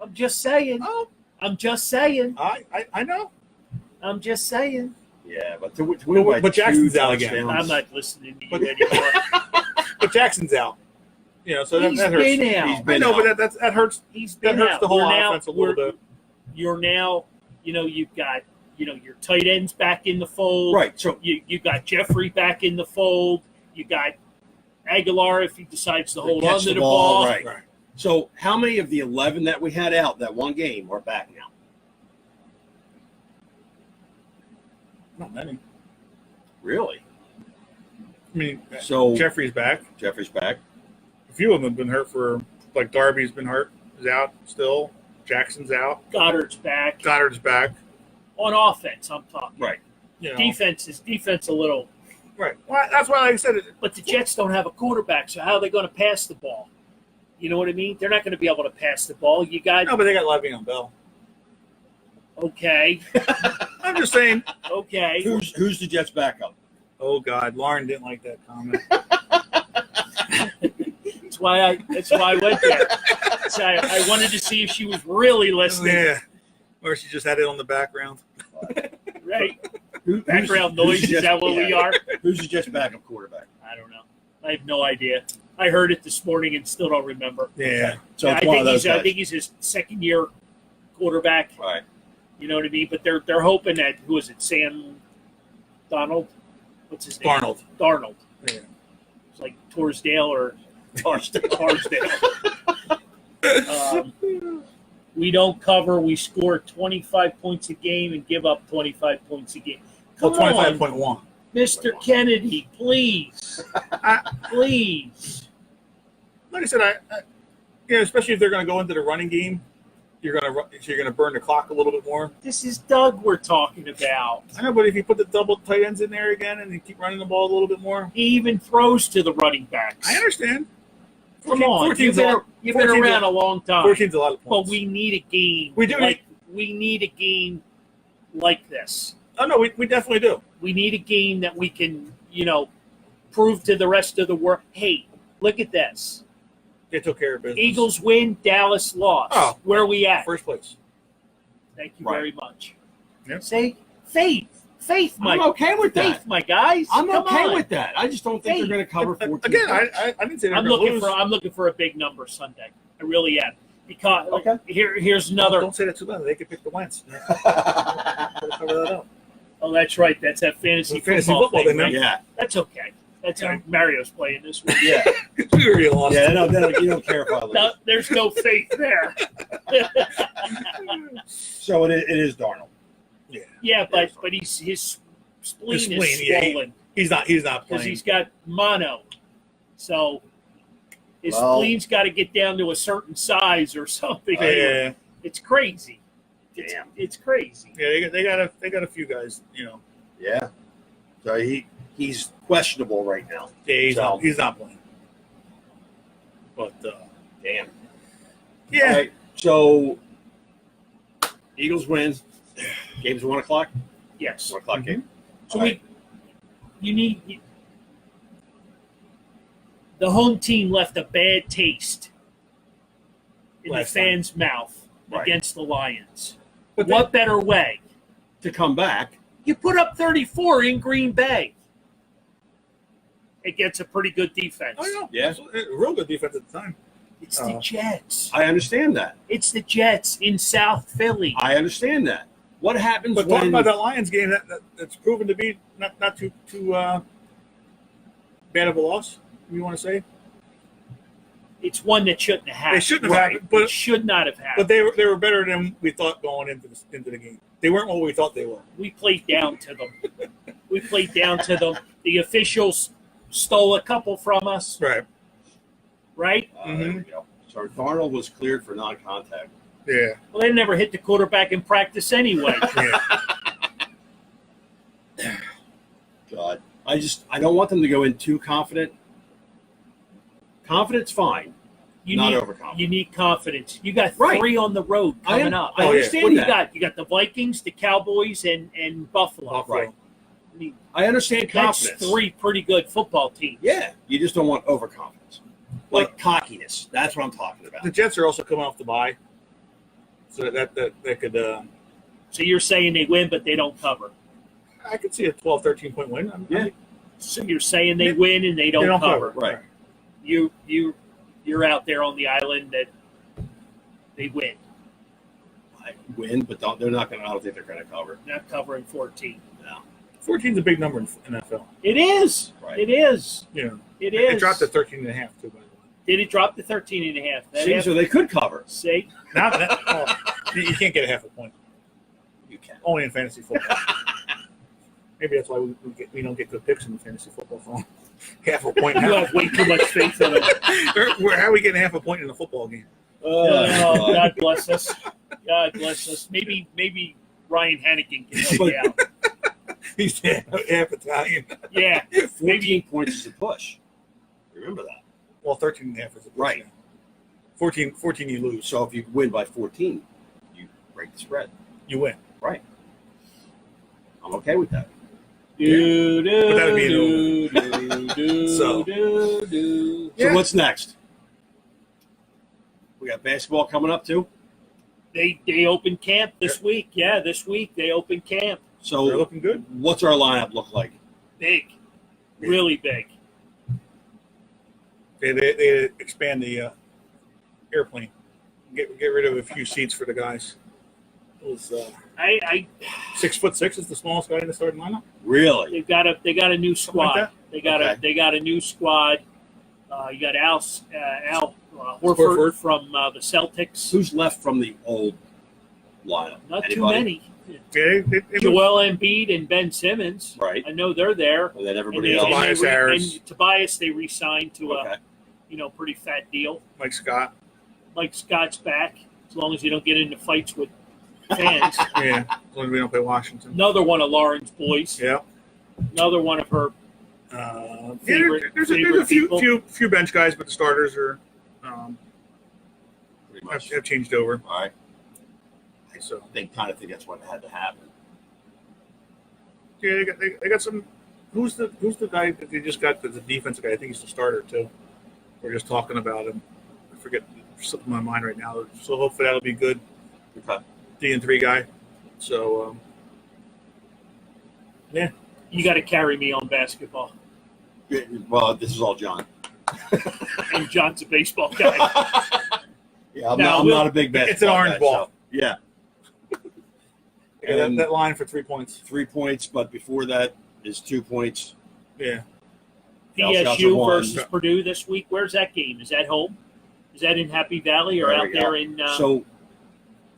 S3: I'm just saying.
S2: Oh,
S3: I'm just saying.
S2: I know.
S3: I'm just saying.
S1: Yeah, but to win by
S2: But Jackson's
S1: 2
S2: out again.
S1: touchdowns-
S3: I'm not listening to you anymore.
S2: But Jackson's out. So that
S3: He's
S2: hurts.
S3: been out.
S1: He's
S2: I
S1: been
S2: know,
S1: out.
S2: but that hurts.
S3: He's
S2: That
S3: been
S2: hurts
S3: out.
S2: the whole
S3: We're now-
S2: offense a little bit.
S3: You're now, you've got, your tight ends back in the fold.
S1: Right. So
S3: You got Jeffrey back in the fold. You got Aguilar if he decides to hold on
S1: catch
S3: to
S1: the
S3: the
S1: ball,
S3: ball.
S1: right. So how many of the 11 that we had out that one game are back now?
S2: Not many.
S1: Really?
S2: I mean,
S1: So
S2: Jeffrey's back.
S1: Jeffrey's back.
S2: A few of them have been hurt like Darby's been hurt, is out still. Jackson's out.
S3: Goddard's back.
S2: Goddard's back.
S3: On offense, I'm talking.
S1: Right.
S3: Defense a little.
S2: Right. Well, that's why I said it.
S3: But the Jets don't have a quarterback, so how are they going to pass the ball? You know what I mean? They're not going to be able to pass the ball. You got
S2: No, but they got Le'Veon Bell.
S3: okay.
S2: I'm just saying.
S3: Okay.
S1: Who's the Jets' backup?
S2: Oh God, Lauren didn't like that comment.
S3: That's why I went there. So I wanted to see if she was really listening.
S2: Yeah. Or she just had it on the background.
S3: Right.
S1: Who's
S3: Background
S1: the
S3: noise, is
S1: Jets-
S3: that what we
S1: yeah.
S3: are?
S1: Who's the Jets' backup quarterback?
S3: I don't know. I have no idea. I heard it this morning and still don't remember.
S2: Yeah.
S1: So
S3: Yeah,
S1: it's one of those
S3: I
S1: guys.
S3: think he's his second year quarterback.
S1: Right.
S3: You know what I mean? But they're hoping that, who is it? Sam Donald? What's his name? Darnold.
S2: Yeah.
S3: It's like Torsdale or Tarsdale. We don't cover. We score 25 points a game and give up 25 points a game.
S2: Well,
S3: Come on,
S2: 25.1.
S3: Mr. Kennedy, please. Please.
S2: Like I said, especially if they're going to go into the running game, you're going to burn the clock a little bit more.
S3: This is Doug we're talking about.
S2: I know, but if you put the double tight ends in there again and you keep running the ball a little bit more,
S3: He even throws to the running backs.
S2: I understand.
S3: Come on,
S2: 14's
S3: you've been around a long time.
S2: 14's a lot of points.
S3: But we need a game.
S2: We do.
S3: We need a game like this.
S2: Oh no, we definitely do.
S3: We need a game that we can, prove to the rest of the world. Hey, look at this.
S2: They took care of business.
S3: Eagles win, Dallas lost.
S2: Oh,
S3: where are we at?
S2: First place.
S3: Thank you
S1: Right.
S3: very much.
S2: Yep.
S3: Say faith, my
S1: I'm okay with that.
S3: faith, my guys.
S1: I'm
S3: Come
S1: okay
S3: on.
S1: with that. I just don't think they're going to cover 14.
S2: Again,
S1: points.
S2: I didn't say they're
S3: I'm
S2: going to
S3: looking
S2: lose.
S3: I'm looking for a big number Sunday. I really am. Because
S1: Okay.
S3: here's another.
S2: Don't say that too loud. They could pick the Wentz. Gotta cover that up.
S3: Oh, that's right. That's that fantasy
S2: Fantasy
S3: football
S2: football,
S3: thing,
S2: they
S3: right?
S2: know.
S1: Yeah.
S3: That's okay. That's
S2: Yeah.
S3: Mario's playing this week.
S1: Yeah.
S2: We already lost.
S1: Yeah. No, you don't care if I lose.
S3: No, there's no faith there.
S1: So it is Darnold.
S3: Yeah, but his spleen is
S2: yeah,
S3: swollen
S2: He's not
S3: because
S2: playing.
S3: he's got mono. So his
S1: Well-
S3: spleen's got to get down to a certain size or something.
S2: Yeah.
S3: It's crazy.
S1: Damn.
S3: It's crazy.
S2: Yeah, they got a few guys,
S1: Yeah. So he's questionable right now.
S2: Yeah, he's not playing. But
S1: Damn.
S2: yeah,
S1: All right. So Eagles win. Game's 1 o'clock.
S3: Yes.
S1: 1 o'clock game.
S3: So
S1: All right.
S3: the home team left a bad taste in
S2: Last
S3: the fans' mouth
S1: Right.
S3: against the Lions.
S2: but
S3: What better way?
S1: To come back.
S3: You put up 34 in Green Bay against a pretty good defense.
S2: Oh
S1: Yeah.
S2: yeah, real good defense at the time.
S3: It's the Jets.
S1: I understand that.
S3: It's the Jets in South Philly.
S1: I understand that. What happens
S2: But
S1: when
S2: talking about that Lions game, that's proven to be not too bad of a loss. You want to say?
S3: It's one that shouldn't have happened.
S2: They shouldn't have happened, but
S3: it should not have happened.
S2: But they were better than we thought going into the game. They weren't what we thought they were.
S3: We played down to them. The officials stole a couple from us,
S2: Right.
S3: right?
S1: There we go. So Darnold was cleared for non-contact.
S2: Yeah.
S3: Well, they never hit the quarterback in practice anyway.
S2: Yeah.
S1: God, I don't want them to go in too confident. Confidence, fine. Not overconfident.
S3: You need confidence. You got
S1: Right.
S3: 3 on the road coming up.
S1: I understand
S3: What do you
S1: that.
S3: got? You got the Vikings, the Cowboys, and Buffalo.
S1: Right.
S3: I mean,
S1: I understand
S3: that's
S1: confidence.
S3: 3 pretty good football teams.
S1: Yeah, you just don't want overconfidence, like cockiness. That's what I'm talking about.
S2: The Jets are also coming off the bye, so that could.
S3: So you're saying they win, but they don't cover.
S2: I could see a 12, 13-point win.
S1: Yeah.
S3: So you're saying they win and they don't cover.
S1: Right.
S3: You're out there on the island that they win,
S1: I win, but they're not going to. I don't think they're going to cover.
S3: not covering 14.
S1: No.
S2: 14 is a big number in NFL.
S3: It is.
S1: Right.
S3: It is.
S2: Yeah.
S3: It is.
S2: It dropped to 13.5 too, by the way.
S3: Did it drop to 13.5?
S1: See, so they could cover.
S3: See?
S2: You can't get a half a point.
S1: You can.
S2: Only in fantasy football. Maybe that's why we don't get good picks in the fantasy football phone. Half a point
S3: You
S2: now.
S3: have way too much faith in it.
S2: How are we getting half a point in a football game?
S3: Oh, God bless us. God bless us. Maybe Ryan Hannigan can help you out.
S2: He's half Italian.
S3: Yeah.
S1: 14 points is a push. Remember that.
S2: Well, 13.5 is a
S1: Right.
S2: 14 you lose.
S1: So if you win by 14, you break the spread.
S2: You win.
S1: Right. I'm okay with that.
S2: But that would be So.
S1: So
S2: Yeah.
S1: what's next? We got basketball coming up too.
S3: They open camp this week. Yeah, this week they open camp.
S2: They're
S1: So
S2: looking good.
S1: what's our lineup look like?
S3: Big. Really big.
S2: They expand the airplane. Get rid of a few seats for the guys. It was
S3: I
S2: 6'6" is the smallest guy in the starting lineup.
S1: Really?
S3: they got a new squad.
S2: that?
S3: They got a new squad. You got Al Horford
S2: Horford.
S3: from the Celtics.
S1: Who's left from the old lineup?
S3: Not
S1: Anybody?
S3: too many.
S2: Yeah,
S3: Joel Embiid and Ben Simmons.
S1: Right.
S3: I know they're there.
S1: And then
S3: And,
S1: everybody
S3: they,
S1: else.
S2: Tobias Harris.
S3: and Tobias they re-signed to
S1: Okay.
S3: a pretty fat deal.
S2: Mike Scott.
S3: Like Scott's back, as long as you don't get into fights with fans.
S2: Yeah, as long as we don't play Washington.
S3: Another one of Lauren's boys.
S2: Yeah.
S3: Another one of her favorite,
S2: there's
S3: favorite
S2: a few,
S3: people.
S2: few bench guys, but the starters are
S1: Pretty much.
S2: have changed over.
S1: All right.
S2: So
S1: They kind of think that's what had to happen.
S2: yeah, they got some. Who's the guy that they just got? The defensive guy. I think he's the starter too. We're just talking about him. I forget something in my mind right now. So hopefully that'll be good.
S1: Okay.
S2: D&3 guy. So yeah.
S3: You got to carry me on basketball.
S1: Well, this is all John.
S3: And John's a baseball guy.
S1: Yeah, I'm,
S3: Now,
S1: not, I'm not a big basketball
S2: It's an orange
S1: guy,
S2: ball.
S1: so, yeah,
S2: Yeah,
S1: And-
S2: that line for 3 points.
S1: 3 points, but before that is 2 points.
S2: Yeah.
S1: Foul shots are
S3: PSU
S1: one.
S3: versus Purdue this week. Where's that game? Is that home? Is that in Happy Valley or
S1: There
S3: out
S1: we go.
S3: there in?
S1: So,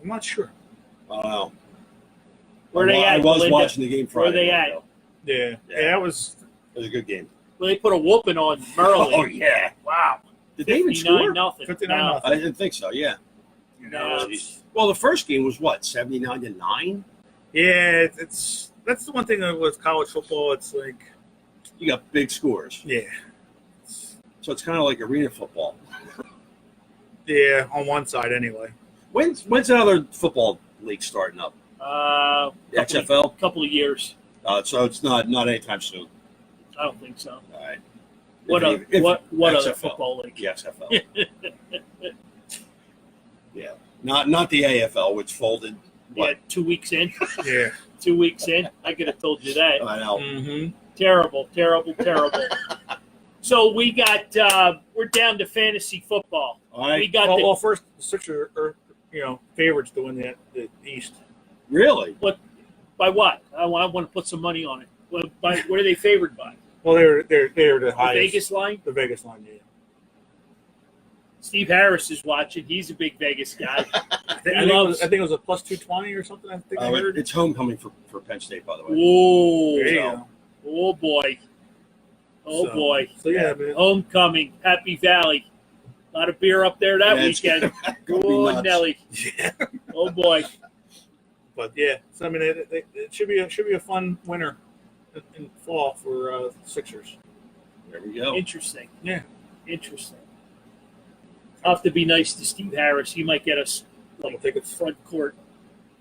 S2: I'm not sure.
S3: Where are they
S1: I
S3: at?
S1: was
S3: Melinda?
S1: watching the game
S3: Where are
S1: Friday.
S3: they
S1: night,
S3: at?
S1: though.
S2: Yeah.
S1: Yeah.
S2: Yeah, that was.
S1: It was a good game.
S3: Well, they put a whooping on Maryland.
S1: Oh, yeah.
S3: Wow.
S1: Did they even score?
S3: 59-0.
S2: 59-0.
S1: I didn't think so, yeah.
S3: No.
S1: Well, the first game was what, 79-9?
S2: Yeah, that's the one thing with college football. It's like,
S1: You got big scores.
S2: yeah,
S1: So it's kind of like arena football.
S2: yeah, on one side anyway.
S1: When's another football league starting up? The XFL?
S3: Couple of years.
S1: So it's not anytime soon.
S3: I don't think so.
S1: All right.
S3: What
S1: If-
S3: what other
S1: XFL.
S3: football league?
S1: The XFL. Yeah. Not the AFL, which folded.
S3: Yeah,
S1: What?
S3: 2 weeks in.
S2: Yeah.
S3: 2 weeks in. I could have told you that.
S1: I know.
S2: Mm-hmm.
S3: Terrible. So we got we're down to fantasy football.
S1: All right.
S3: We got
S2: Well, first the Sixers are favorites to win the East.
S1: Really?
S3: by what? I want to put some money on it. What are they favored by?
S2: Well, they're the
S3: The
S2: highest.
S3: Vegas line.
S2: The Vegas line, yeah.
S3: Steve Harris is watching. He's a big Vegas guy.
S2: I think it was a plus 220 or something. I think I heard.
S1: It's homecoming for Penn State, by the way.
S3: Whoa!
S2: There you
S1: So-
S2: go.
S3: Oh boy! Oh
S2: So-
S3: boy!
S2: So yeah, man.
S3: Homecoming, Happy Valley. A lot of beer up there that
S1: Yeah, it's
S3: weekend.
S1: gonna be
S3: Oh
S1: nuts.
S3: Nelly!
S2: Yeah.
S3: Oh boy!
S2: But yeah, so I mean, it should be a fun winter in fall for Sixers.
S1: There we go.
S3: Interesting.
S2: Yeah.
S3: Interesting. I'll have to be nice to Steve Harris. He might get us
S2: We'll
S3: like
S2: take it.
S3: front court,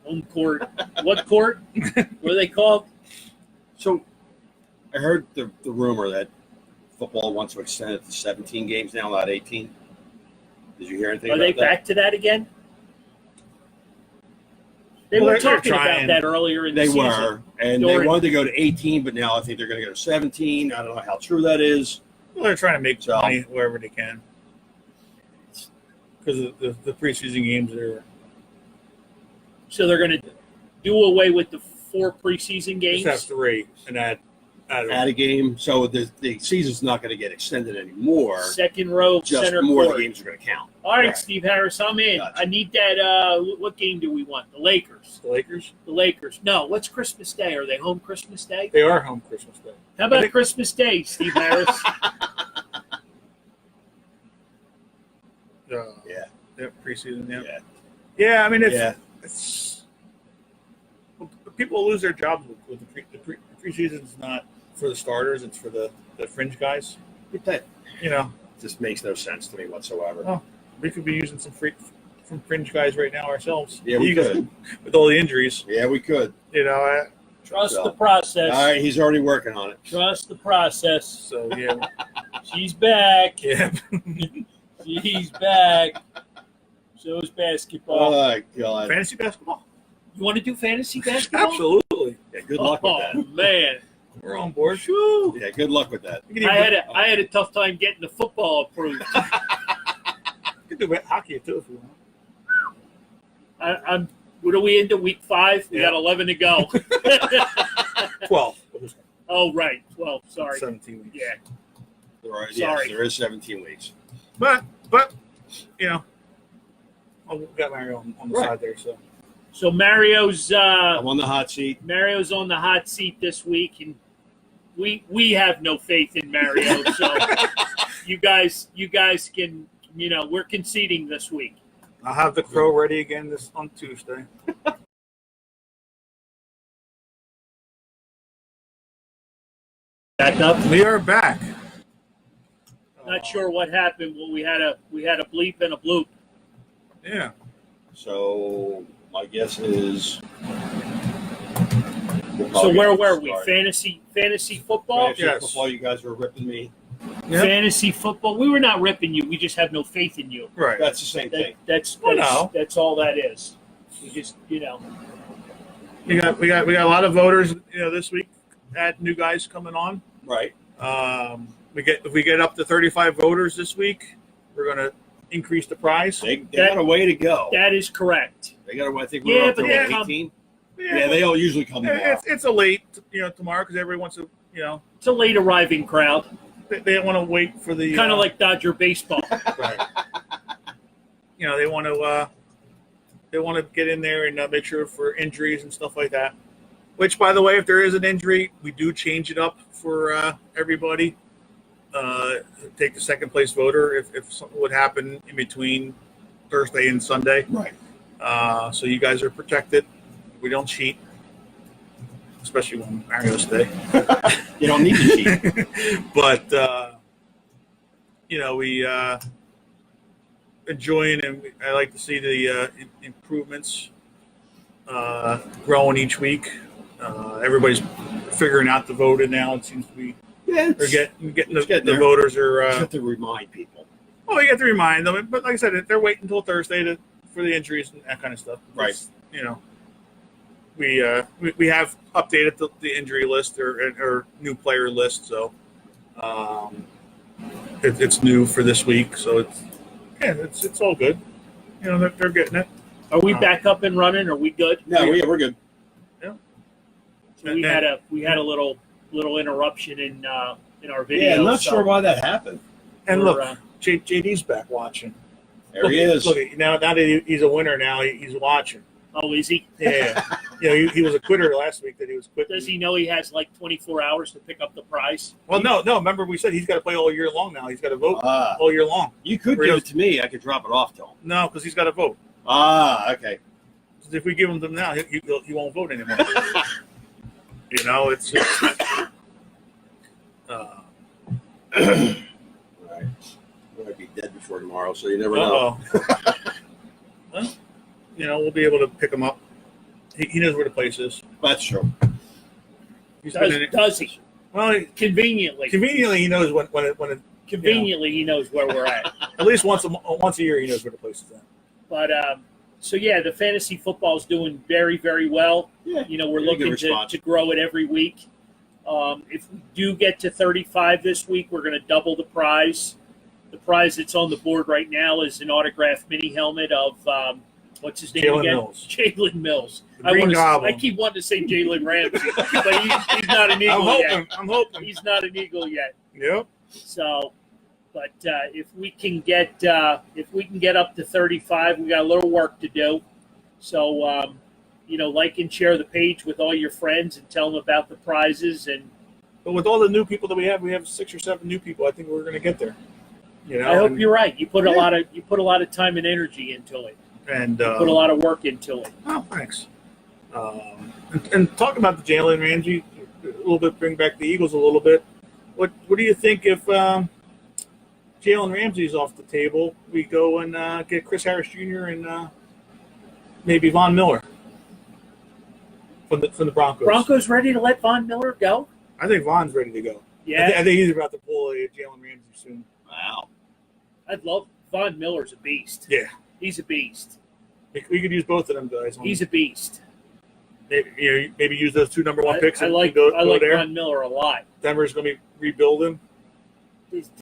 S3: home court. What court? What are they called?
S1: So I heard the rumor that football wants to extend it to 17 games now, not 18. Did you hear anything
S3: Are
S1: about
S3: they
S1: that?
S3: back to that again? They
S2: Well,
S3: were
S2: they're
S3: talking about
S2: trying.
S3: that earlier in the
S1: They
S3: season.
S1: were, and they
S3: During-
S1: wanted to go to 18, but now I think they're going to go to 17. I don't know how true that is.
S2: Well, they're trying to make
S1: So-
S2: money wherever they can because the preseason games are
S3: So they're going to do away with the 4 preseason games.
S2: just have 3 and add
S1: Add a game, so the season's not going to get extended anymore.
S3: Second row,
S1: Just
S3: center
S1: more of
S3: court.
S1: the games are going to count.
S3: All right,
S1: Right.
S3: Steve Harris, I'm in.
S1: Gotcha.
S3: I need that. What game do we want? The Lakers.
S2: the Lakers.
S3: The Lakers. No, what's Christmas Day? Are they home Christmas Day?
S2: They are home Christmas Day.
S3: How about
S2: I think-
S3: Christmas Day, Steve Harris?
S1: Yeah.
S2: Preseason. Yeah.
S1: Yeah.
S2: Yeah, I mean
S1: Yeah.
S2: it's people lose their jobs with the preseason's not for the starters; it's for the fringe guys.
S1: That
S2: You know,
S1: just makes no sense to me whatsoever.
S2: Oh. we could be using some fringe guys right now ourselves.
S1: Yeah, we
S2: You guys-
S1: could.
S2: with all the injuries.
S1: Yeah, we could.
S2: You know,
S3: Trust
S1: So-
S3: the process.
S1: All right, he's already working on it.
S3: Trust the process.
S2: so yeah,
S3: She's back.
S2: yeah.
S3: She's back. So is basketball.
S1: Oh, God.
S2: Fantasy basketball,
S3: You want to do fantasy basketball?
S2: absolutely.
S1: Yeah, good luck with
S3: Oh,
S1: that.
S3: man.
S2: We're on board.
S1: Shoo. Yeah, good luck with that.
S3: I had a tough time getting the football approved.
S2: You can do hockey too if you want.
S3: I'm. What are we into? Week 5. We got 11 to go.
S2: 12.
S3: Oh right, 12. Sorry.
S2: 17 weeks.
S3: Yeah.
S1: Right.
S3: Sorry.
S1: Yes, there is 17 weeks.
S2: But you know, we got Mario on the side there, so.
S3: So Mario's.
S1: I'm on the hot seat.
S3: Mario's on the hot seat this week, and we have no faith in Mario. So you guys can, we're conceding this week.
S2: I'll have the crow ready again on Tuesday.
S3: Back up.
S2: We are back.
S3: Not sure what happened. Well, we had a bleep and a bloop.
S2: Yeah.
S1: So my guess is.
S3: So where were we? Fantasy football.
S1: Fantasy football. You guys were ripping me.
S2: Yep.
S3: Fantasy football. We were not ripping you. We just have no faith in you.
S2: Right.
S1: That's the same thing.
S3: That's all that is. We just
S2: We got a lot of voters. This week had new guys coming on.
S1: Right.
S2: If we get up to 35 voters this week, we're gonna increase the prize.
S1: They got a way to go.
S3: That is correct.
S1: They got. I think we're up to 18. Yeah, they all usually come tomorrow.
S2: It's a late, tomorrow because everyone wants to,
S3: It's a late arriving crowd.
S2: They don't want to wait for the
S3: kind of like Dodger baseball.
S2: Right. They want to get in there and make sure for injuries and stuff like that. Which, by the way, if there is an injury, we do change it up for everybody. Take the second place voter if something would happen in between Thursday and Sunday.
S1: Right.
S2: So you guys are protected. We don't cheat, especially when Mario's day.
S1: You don't need to cheat.
S2: But, we enjoying and I like to see the improvements growing each week. Everybody's figuring out the voting now. It seems to be they're getting the voters are.
S1: You have to remind people.
S2: Well, you have to remind them, but like I said, they're waiting until Thursday for the injuries and that kind of stuff.
S1: Right.
S2: We have updated the injury list or new player list, so it's new for this week. So it's all good. They're getting it.
S3: Are we back up and running? Are we good?
S1: No, we're good.
S2: Yeah.
S3: So we had a little interruption in our video.
S1: Yeah, I'm not sure why that happened.
S2: And look, JD's back watching.
S1: There he is.
S2: Look, now that he's a winner, now he's watching.
S3: Oh, is he?
S2: Yeah. He was a quitter last week that he was quitting.
S3: Does he know he has like 24 hours to pick up the prize?
S2: Well, no. Remember we said he's got to play all year long now. He's got to vote all year long.
S1: You could give it to me. I could drop it off to him.
S2: No, because he's got to vote.
S1: Okay.
S2: If we give him them now, he won't vote anymore. It's
S1: Right. I might be dead before tomorrow, so you never know.
S2: Well, we'll be able to pick him up. He knows where the place is.
S1: That's true.
S3: Does he?
S2: Well,
S3: Conveniently,
S2: he knows when it.
S3: Conveniently, he knows where we're at.
S2: At least once a year, he knows where the place is at.
S3: But the fantasy football is doing very, very well.
S1: Yeah.
S3: We're looking to grow it every week. If we do get to 35 this week, we're going to double the prize. The prize that's on the board right now is an autographed mini helmet of what's his name again? Jalen Mills. I keep wanting to say Jalen Ramsey, but he's not an Eagle yet.
S2: I'm hoping.
S3: He's not an Eagle yet.
S2: Yep.
S3: So, but if we can get up to 35, we got a little work to do. So, like and share the page with all your friends and tell them about the prizes.
S2: But with all the new people that we have 6 or 7 new people. I think we're going to get there.
S3: I hope you're right. You put a lot of time and energy into it,
S2: and
S3: put a lot of work into it.
S2: Oh, thanks. And talk about the Jalen Ramsey a little bit. Bring back the Eagles a little bit. What do you think if Jalen Ramsey's off the table? We go and get Chris Harris Jr. and maybe Von Miller from the Broncos.
S3: Broncos ready to let Von Miller go?
S2: I think Von's ready to go.
S3: Yeah,
S2: I think he's about to pull a Jalen Ramsey soon.
S1: Wow.
S3: I'd love Von Miller's a beast.
S2: Yeah,
S3: he's a beast.
S2: we could use both of them guys.
S3: He's a beast.
S2: maybe use those 2 number 1 picks.
S3: I
S2: and
S3: like
S2: go there.
S3: Von Miller a lot.
S2: Denver's going to be rebuilding.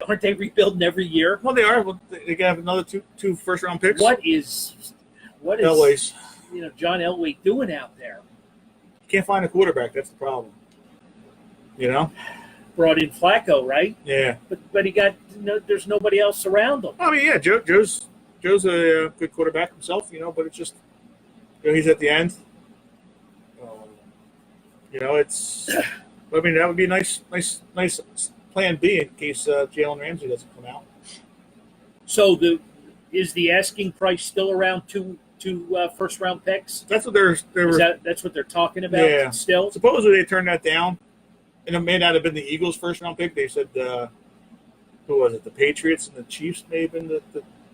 S3: Aren't they rebuilding every year?
S2: Well, they are. Well, they have another two first round picks.
S3: What is
S2: Elway's.
S3: John Elway doing out there?
S2: Can't find a quarterback. That's the problem.
S3: Brought in Flacco, right?
S2: Yeah.
S3: But he got there's nobody else around him.
S2: I mean, yeah, Joe's a good quarterback himself, but it's just he's at the end. It's. I mean, that would be a nice plan B in case Jalen Ramsey doesn't come out.
S3: So is the asking price still around two first round picks?
S2: That's what
S3: that's what they're talking about.
S2: Yeah.
S3: Still.
S2: Supposedly they turned that down, and it may not have been the Eagles' first round pick. They said who was it? The Patriots and the Chiefs may have been the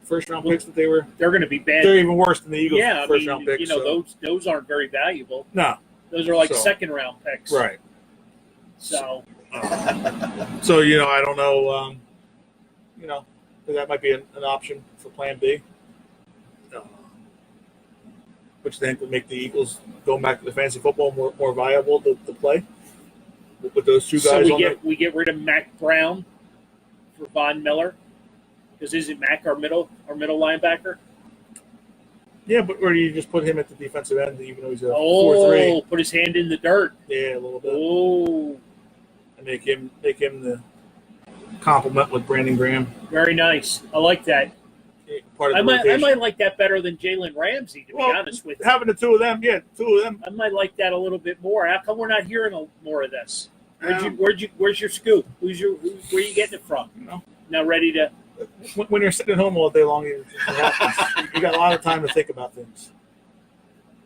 S2: first round picks that they were.
S3: They're going to be bad.
S2: They're even worse than the Eagles' first round picks.
S3: Those aren't very valuable.
S2: No.
S3: Those are like second round picks.
S2: Right.
S3: So.
S2: I don't know. That might be an option for Plan B. Which then would make the Eagles going back to the fantasy football more viable to play with those 2 guys.
S3: So we get rid of Mac Brown for Von Miller, because isn't Mac our middle linebacker?
S2: Yeah, or do you just put him at the defensive end, even though he's a 4-3?
S3: Put his hand in the dirt.
S2: Yeah, a little bit.
S3: Oh,
S2: and make him the complement with Brandon Graham.
S3: Very nice. I like that. I might like that better than Jalen Ramsey, to be honest with you.
S2: Having the 2 of them,
S3: I might like that a little bit more. How come we're not hearing more of this? Where's your scoop? Where are you getting it from? Now ready to.
S2: When you're sitting at home all day long, it happens. You got a lot of time to think about things.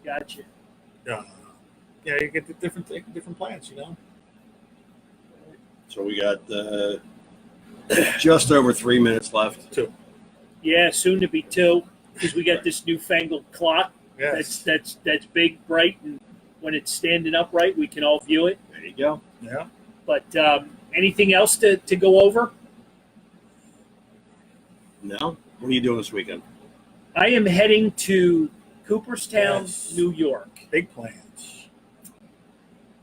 S3: Gotcha.
S2: Yeah, you get the different plans,
S1: So we got just over 3 minutes left.
S2: 2.
S3: Yeah, soon to be 2, because we got this newfangled clock.
S2: Yes.
S3: That's big, bright, and when it's standing upright, we can all view it.
S1: There you go.
S2: Yeah.
S3: But anything else to go over?
S1: No? What are you doing this weekend?
S3: I am heading to Cooperstown,
S2: Yes.
S3: New York.
S2: Big plans.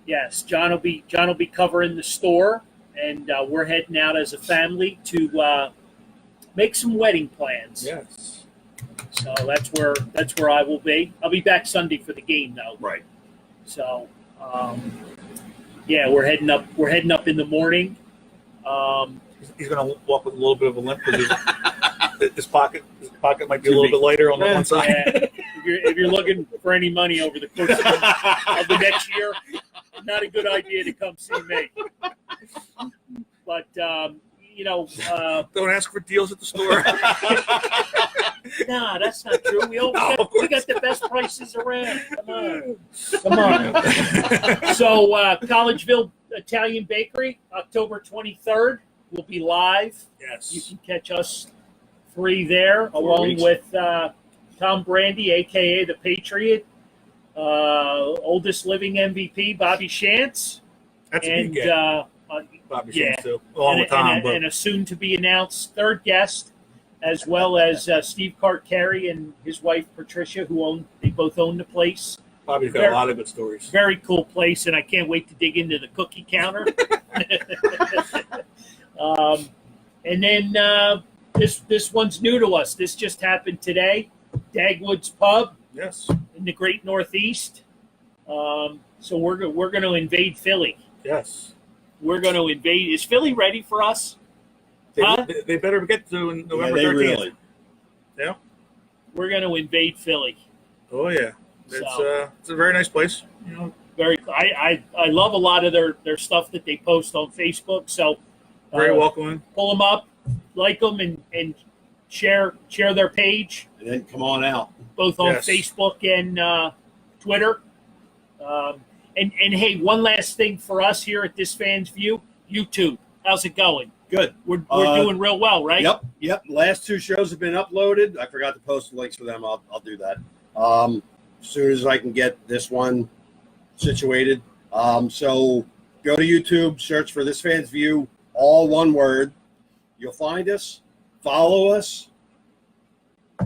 S3: Yes, John will be covering the store, and we're heading out as a family to make some wedding plans.
S2: Yes.
S3: So that's where I will be. I'll be back Sunday for the game, though.
S1: Right.
S3: So, we're heading up. We're heading up in the morning.
S2: He's going to walk with a little bit of a limp because his pocket might be a little bit lighter on the one side.
S3: Yeah. If you're looking for any money over the course of the next year, not a good idea to come see me. But
S2: don't ask for deals at the store.
S3: Nah, that's not true. We got the best prices around. Come on. So Collegeville Italian Bakery, October 23rd, will be live.
S2: Yes.
S3: You can catch us 3 there, along with Tom Brandy, a.k.a. The Patriot, oldest living MVP, Bobby Shantz.
S2: That's a big guy. Bobby Shantz, too. Along with Tom.
S3: And a soon-to-be-announced 3rd guest, as well as Steve Carter and his wife, Patricia, they both own the place.
S2: Bobby's got a lot of good stories.
S3: Very cool place, and I can't wait to dig into the cookie counter. And then this one's new to us. This just happened today. Dagwood's Pub.
S2: Yes.
S3: In the Great Northeast. So we're going to invade Philly.
S2: Yes.
S3: We're going to invade. Is Philly ready for us?
S2: They better get to November 13th.
S1: Really.
S2: Yeah.
S3: We're going to invade Philly.
S2: Oh yeah, it's a very nice place.
S3: Very. I love a lot of their stuff that they post on Facebook. So
S2: very welcoming.
S3: Pull them up, like them, and share their page.
S1: And then come on out.
S3: Both on Facebook and Twitter. And hey, one last thing for us here at This Fan's View, YouTube. How's it going?
S1: Good.
S3: We're doing real well, right?
S1: Yep. Last 2 shows have been uploaded. I forgot to post the links for them. I'll do that. As soon as I can get this one situated. So go to YouTube, search for This Fan's View, all one word. You'll find us. Follow us.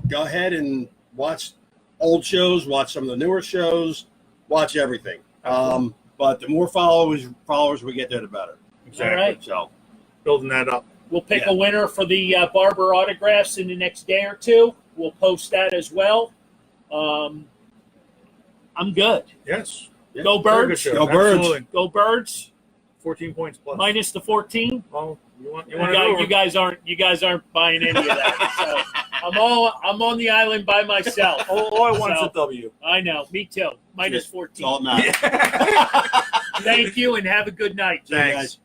S1: Go ahead and watch old shows, watch some of the newer shows. watch everything. But the more followers we get there, the better.
S2: Exactly.
S3: All right.
S1: So
S2: Building that up.
S3: We'll pick a winner for the Barber autographs in the next day or two. We'll post that as well. I'm good.
S2: Yes.
S3: Go
S2: Very good
S3: Birds.
S2: show.
S1: Go Birds.
S2: Absolutely.
S3: Go Birds.
S2: 14 points plus.
S3: Minus the 14.
S2: Well, you want
S3: You guys aren't buying any of that. So I'm on the island by myself.
S2: all I want is a W.
S3: I know. Me too. Minus
S1: It's
S3: 14.
S1: all that matters.
S3: Thank you and have a good night.
S1: Thanks.